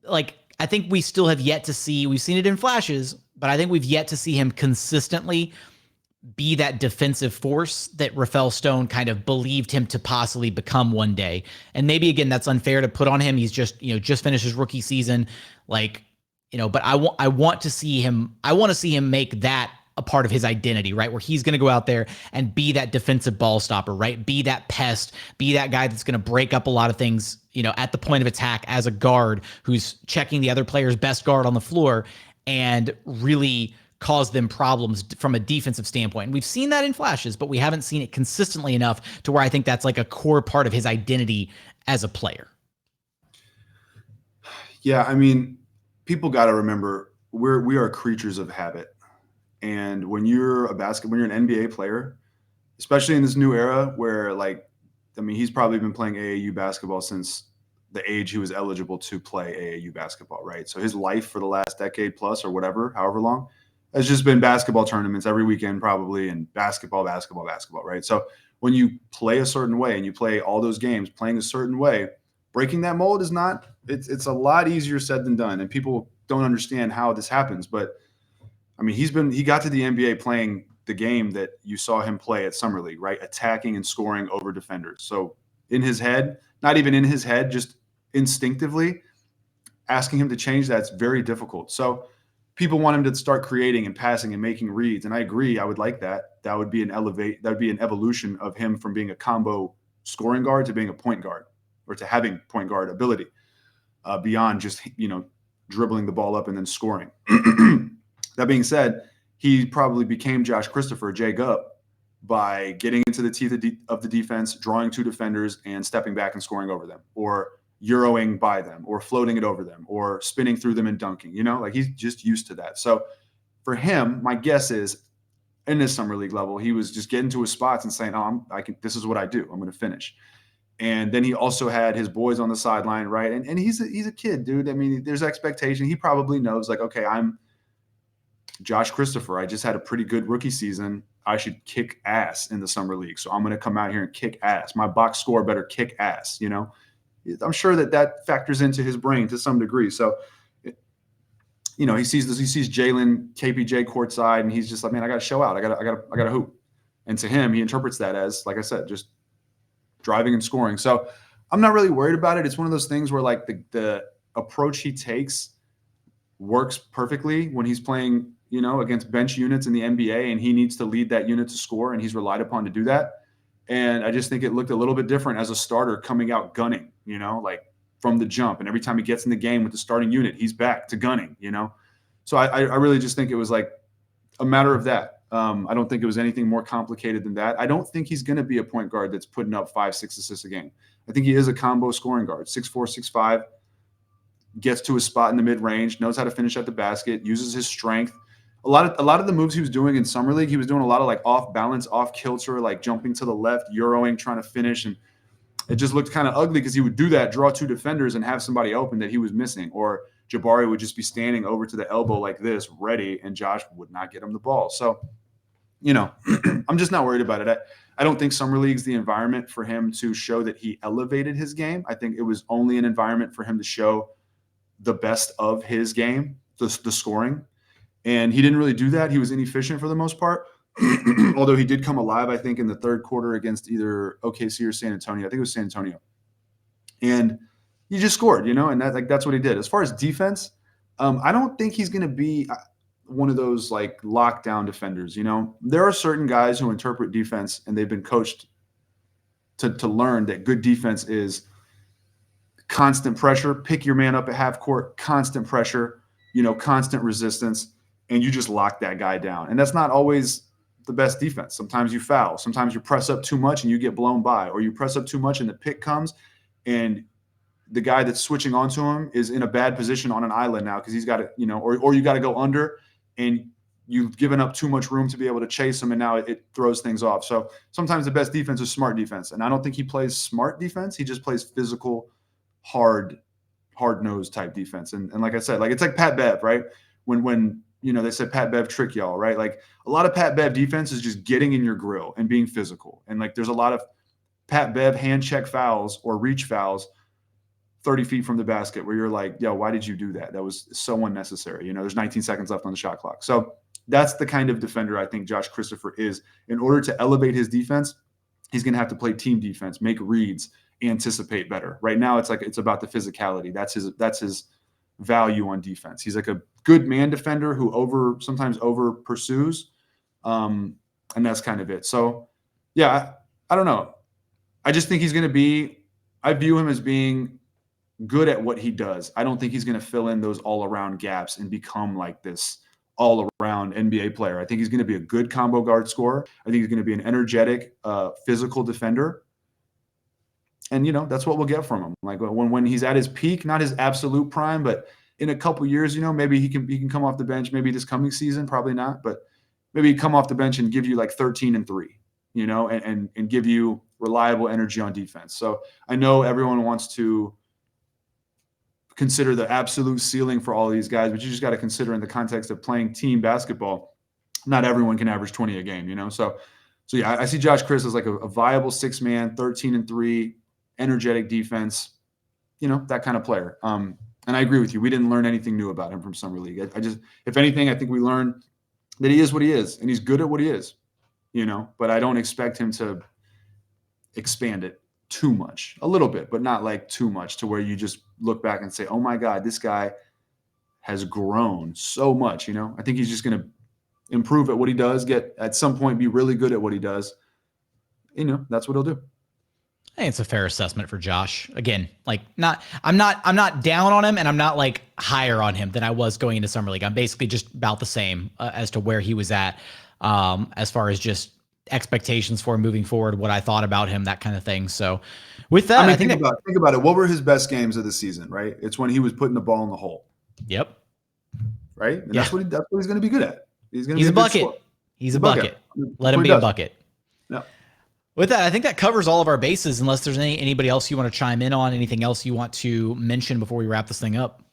like, I think we still have yet to see, we've seen it in flashes, but I think we've yet to see him consistently be that defensive force that Rafael Stone kind of believed him to possibly become one day. And maybe, again, that's unfair to put on him. He's just finished his rookie season. Like, but I want to see him make that a part of his identity, right? Where he's going to go out there and be that defensive ball stopper, right? Be that pest, be that guy that's going to break up a lot of things, at the point of attack as a guard who's checking the other player's best guard on the floor and really cause them problems from a defensive standpoint. And we've seen that in flashes, but we haven't seen it consistently enough to where I think that's like a core part of his identity as a player. Yeah, I mean, people got to remember we are creatures of habit. And when you're when you're an NBA player, especially in this new era where, like, I mean, he's probably been playing AAU basketball since the age he was eligible to play AAU basketball, right? So his life for the last decade plus or whatever, however long, has just been basketball tournaments every weekend probably, and basketball, right? So when you play a certain way and you play all those games playing a certain way, breaking that mold is not, it's a lot easier said than done. And people don't understand how this happens. But I mean, he got to the NBA playing the game that you saw him play at Summer League, right? Attacking and scoring over defenders. So in his head, not even in his head, just instinctively, asking him to change that's very difficult. So people want him to start creating and passing and making reads. And I agree. I would like that. That would be an evolution of him from being a combo scoring guard to being a point guard, or to having point guard ability beyond just, dribbling the ball up and then scoring. That being said, he probably became Josh Christopher, J Gup, by getting into the teeth of the defense, drawing two defenders and stepping back and scoring over them, or Euroing by them, or floating it over them, or spinning through them and dunking, like he's just used to that. So for him, my guess is in this Summer League level, he was just getting to his spots and saying, this is what I do. I'm going to finish. And then he also had his boys on the sideline, right? And he's a kid, dude. I mean, there's expectation. He probably knows, like, okay, I'm Josh Christopher. I just had a pretty good rookie season. I should kick ass in the Summer League. So I'm going to come out here and kick ass. My box score better kick ass, I'm sure that factors into his brain to some degree. So, he sees Jalen KPJ courtside, and he's just like, man, I got to show out. I got to hoop. And to him, he interprets that as, like I said, just driving and scoring. So I'm not really worried about it. It's one of those things where, like, the approach he takes works perfectly when he's playing, against bench units in the NBA, and he needs to lead that unit to score, and he's relied upon to do that. And I just think it looked a little bit different as a starter coming out gunning, like from the jump. And every time he gets in the game with the starting unit, he's back to gunning, So I really just think it was like a matter of that. I don't think it was anything more complicated than that. I don't think he's going to be a point guard that's putting up 5-6 assists a game. I think he is a combo scoring guard, 6'4", 6'5", gets to his spot in the mid-range, knows how to finish at the basket, uses his strength. A lot of the moves he was doing in Summer League, he was doing a lot of, like, off balance, off kilter, like jumping to the left, Euroing, trying to finish. And it just looked kind of ugly because he would do that, draw two defenders and have somebody open that he was missing. Or Jabari would just be standing over to the elbow like this, ready, and Josh would not get him the ball. So, I'm just not worried about it. I don't think Summer League's the environment for him to show that he elevated his game. I think it was only an environment for him to show the best of his game, the scoring. And he didn't really do that. He was inefficient for the most part, although he did come alive, I think, in the third quarter against either OKC or San Antonio. I think it was San Antonio. And he just scored, and that's what he did. As far as defense, I don't think he's going to be one of those, like, lockdown defenders. There are certain guys who interpret defense, and they've been coached to learn that good defense is constant pressure, pick your man up at half court, constant pressure, constant resistance, and you just lock that guy down. And that's not always the best defense. Sometimes you foul. Sometimes you press up too much and you get blown by, or you press up too much and the pick comes and the guy that's switching onto him is in a bad position on an island now because he's got to, or you got to go under and you've given up too much room to be able to chase him, and now it throws things off. So sometimes the best defense is smart defense. And I don't think he plays smart defense. He just plays physical, hard-nosed type defense. And like I said, like, it's like Pat Bev, right? When they said Pat Bev trick y'all, right? Like, a lot of Pat Bev defense is just getting in your grill and being physical. And, like, there's a lot of Pat Bev hand check fouls or reach fouls 30 feet from the basket where you're like, yo, why did you do that? That was so unnecessary. There's 19 seconds left on the shot clock. So that's the kind of defender I think Josh Christopher is. In order to elevate his defense, he's going to have to play team defense, make reads, anticipate better. Right now, it's about the physicality. That's his value on defense. He's like a good man defender who sometimes over pursues, and that's kind of it. So, yeah, I don't know. I just think I view him as being good at what he does. I don't think he's going to fill in those all around gaps and become like this all-around NBA player. I think he's going to be a good combo guard scorer. I think he's going to be an energetic, physical defender. And, that's what we'll get from him. Like when he's at his peak, not his absolute prime, but in a couple years, maybe he can come off the bench. Maybe this coming season, probably not, but maybe he'd come off the bench and give you like 13 and 3, and give you reliable energy on defense. So I know everyone wants to consider the absolute ceiling for all of these guys, but you just got to consider in the context of playing team basketball, not everyone can average 20 a game, So yeah, I see Josh Chris as like a viable 6-man, 13 and 3, energetic defense, that kind of player. And I agree with you. We didn't learn anything new about him from Summer League. I just, if anything, I think we learned that he is what he is and he's good at what he is, but I don't expect him to expand it too much, a little bit, but not like too much to where you just look back and say, oh my God, this guy has grown so much. I think he's just going to improve at what he does, get at some point, be really good at what he does. That's what he'll do. I think it's a fair assessment for Josh. Again, like I'm not down on him, and I'm not like higher on him than I was going into Summer League. I'm basically just about the same as to where he was at, as far as just expectations for him moving forward, what I thought about him, that kind of thing. So with that, I think about it. What were his best games of the season, right? It's when he was putting the ball in the hole. Yep. Right? And that's what he's going to be good at. He's a bucket. He's a bucket. Let him be a bucket. Yeah. With that, I think that covers all of our bases, unless there's anybody else you want to chime in on, anything else you want to mention before we wrap this thing up.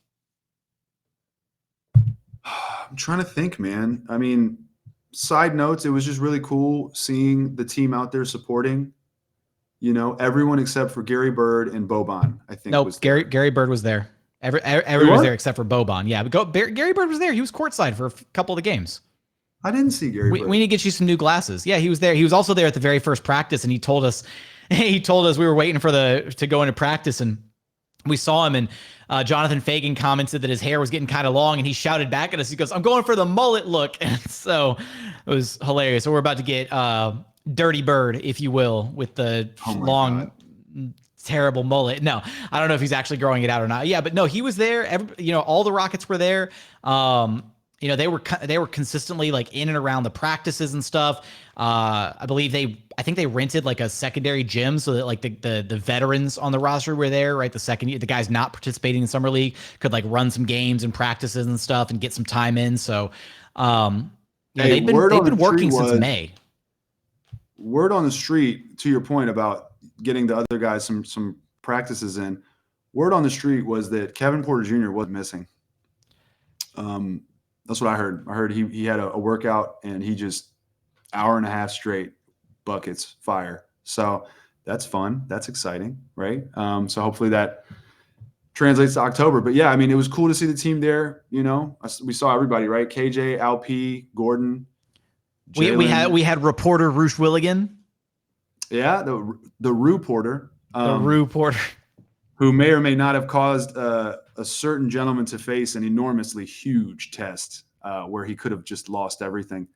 I'm trying to think, man. I mean, side notes, it was just really cool seeing the team out there supporting, everyone except for Gary Bird and Boban, I think. Nope, Gary Bird was there. Everyone was there except for Boban. Yeah, but Gary Bird was there. He was courtside for a couple of the games. I didn't see Gary Bird. We need to get you some new glasses. Yeah, he was there. He was also there at the very first practice, and he told us we were waiting to go into practice, and we saw him, and Jonathan Fagan commented that his hair was getting kind of long, and he shouted back at us. He goes, "I'm going for the mullet look." And so it was hilarious. So we're about to get Dirty Bird, if you will, with the long, terrible mullet. No, I don't know if he's actually growing it out or not. Yeah, but no, he was there. All the Rockets were there. They were consistently like in and around the practices and stuff. I think they rented like a secondary gym so that like the veterans on the roster were there, right? The guys not participating in Summer League could like run some games and practices and stuff and get some time in. So, they've been working since May. Word on the street, to your point about getting the other guys some practices in, word on the street was that Kevin Porter Jr. was missing. That's what I heard. I heard he had a workout and he just hour and a half straight buckets fire. So that's fun. That's exciting, right? So hopefully that translates to October. But yeah, I mean, it was cool to see the team there. We saw everybody, right? KJ, Alp, Gordon. Jalen. We had reporter Roosh Williams. Yeah, the Roo Porter. The Roo Porter. Who may or may not have caused a certain gentleman to face an enormously huge test where he could have just lost everything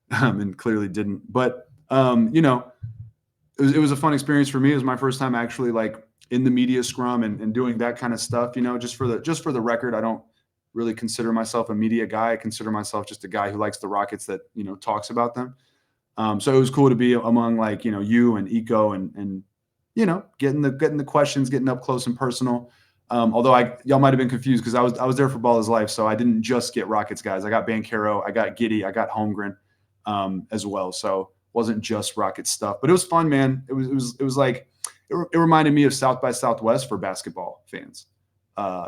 and clearly didn't. But, it was a fun experience for me. It was my first time actually like in the media scrum and doing that kind of stuff, just for the record. I don't really consider myself a media guy. I consider myself just a guy who likes the Rockets that, talks about them. So it was cool to be among like, you and Eco and getting the questions, getting up close and personal. Although y'all might have been confused because I was there for Ball is Life, so I didn't just get Rockets guys. I got Banchero, I got Giddey, I got Holmgren as well. So it wasn't just Rockets stuff, but it was fun, man. It was like it reminded me of South by Southwest for basketball fans.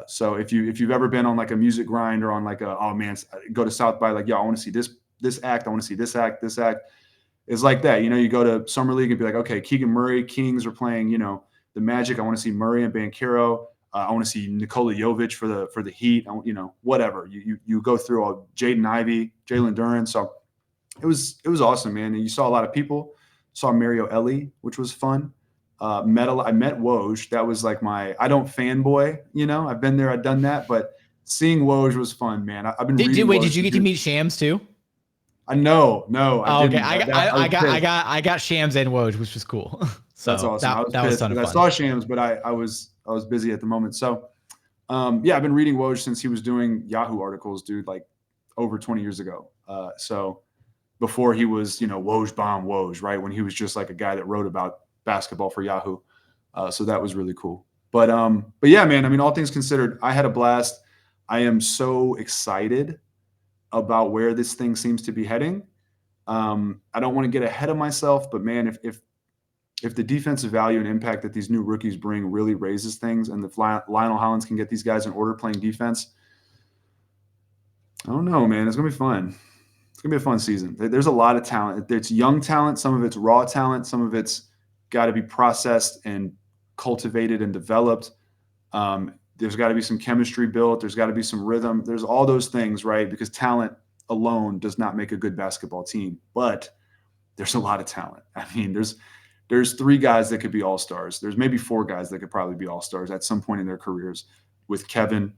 So if you've ever been on like a music grind or on like go to South by, like, I want to see this act, I want to see this act. It's like that. You go to Summer League and be like, okay, Keegan Murray, Kings are playing, the Magic. I want to see Murray and Banchero. I want to see Nikola Jovic for the Heat. Whatever. You go through all Jaden Ivey, Jalen Duren. So it was awesome, man. And you saw a lot of people. Saw Mario Ellie, which was fun. I met Woj. That was like I don't fanboy. I've been there, I've done that, but seeing Woj was fun, man. I've been. Did you get to meet Shams too? No. Okay, I got Shams and Woj, which was cool. So that's awesome. That was ton of fun. I saw Shams, but I was busy at the moment. So, I've been reading Woj since he was doing Yahoo articles, dude, like over 20 years ago. So before he was, Woj bomb Woj, right? When he was just like a guy that wrote about basketball for Yahoo. So that was really cool. But yeah, man, I mean, all things considered, I had a blast. I am so excited about where this thing seems to be heading. I don't want to get ahead of myself, but man, if the defensive value and impact that these new rookies bring really raises things, and if Lionel Hollins can get these guys in order playing defense, I don't know, man. It's going to be fun. It's going to be a fun season. There's a lot of talent. It's young talent. Some of it's raw talent. Some of it's got to be processed and cultivated and developed. There's got to be some chemistry built. There's got to be some rhythm. There's all those things, right? Because talent alone does not make a good basketball team, but there's a lot of talent. I mean, there's 3 guys that could be all-stars. There's maybe 4 guys that could probably be all-stars at some point in their careers, with Kevin,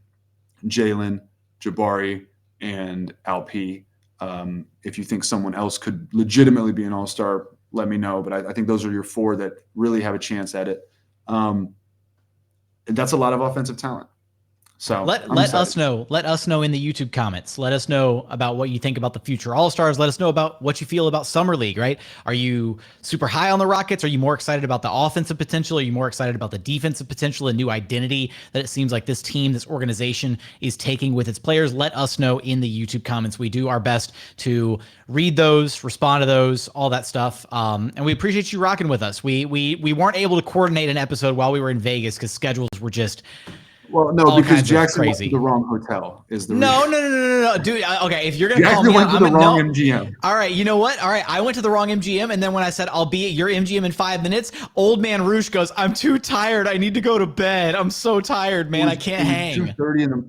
Jalen, Jabari, and Alp. If you think someone else could legitimately be an all-star, let me know. But I think those are your 4 that really have a chance at it. And that's a lot of offensive talent. So let us know. Let us know in the YouTube comments. Let us know about what you think about the future All-Stars. Let us know about what you feel about Summer League, right? Are you super high on the Rockets? Are you more excited about the offensive potential? Are you more excited about the defensive potential and new identity that it seems like this team, this organization is taking with its players? Let us know in the YouTube comments. We do our best to read those, respond to those, all that stuff. And we appreciate you rocking with us. We weren't able to coordinate an episode while we were in Vegas because schedules were just because Jackson went to the wrong hotel is the no, dude. Okay, if you're gonna call me, I'm the wrong MGM. All right, you know what? All right, I went to the wrong MGM, and then when I said I'll be at your MGM in 5 minutes, old man Roosh goes, "I'm too tired. I need to go to bed. I'm so tired, man. I can't hang." It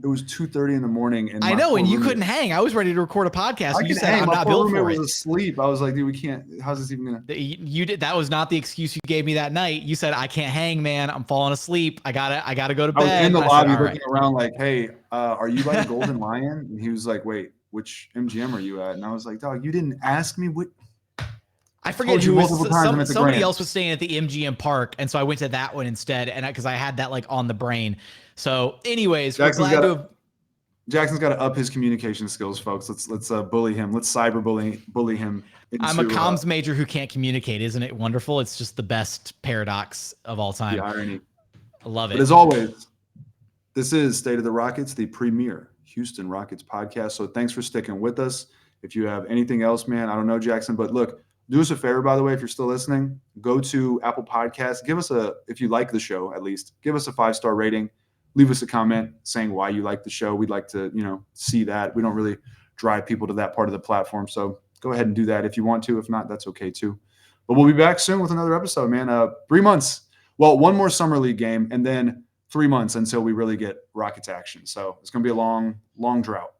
was 2:30 in the morning, and I know, and you couldn't hang. I was ready to record a podcast. And you said I'm not built for it. Was asleep. I was like, dude, we can't. How's this even gonna? You did. That was not the excuse you gave me that night. You said I can't hang, man. I'm falling asleep. I gotta go to bed. I was in the lobby looking around like, hey, are you by the Golden Lion? And he was like, wait, which MGM are you at? And I was like, dog, you didn't ask me what. I forget who was. Somebody else was staying at the MGM Park, and so I went to that one instead, and because I had that like on the brain. So, anyways, Jackson's got to up his communication skills, folks. Let's bully him. Let's bully him. I'm a comms major who can't communicate. Isn't it wonderful? It's just the best paradox of all time. The irony. I love it. But as always, this is State of the Rockets, the premier Houston Rockets podcast. So thanks for sticking with us. If you have anything else, man, I don't know, Jackson, but look, do us a favor, by the way, if you're still listening, go to Apple Podcasts. Give us if you like the show, at least, give us a 5-star rating. Leave us a comment saying why you like the show. We'd like to, see that. We don't really drive people to that part of the platform. So go ahead and do that if you want to. If not, that's okay too. But we'll be back soon with another episode, man. 3 months. Well, one more Summer League game, and then 3 months until we really get Rockets action. So it's going to be a long, long drought.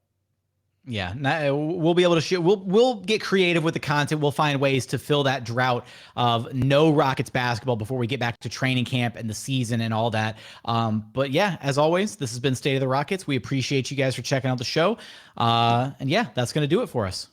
Yeah, we'll be able to shoot. We'll get creative with the content. We'll find ways to fill that drought of no Rockets basketball before we get back to training camp and the season and all that. But yeah, as always, this has been State of the Rockets. We appreciate you guys for checking out the show. And yeah, that's going to do it for us.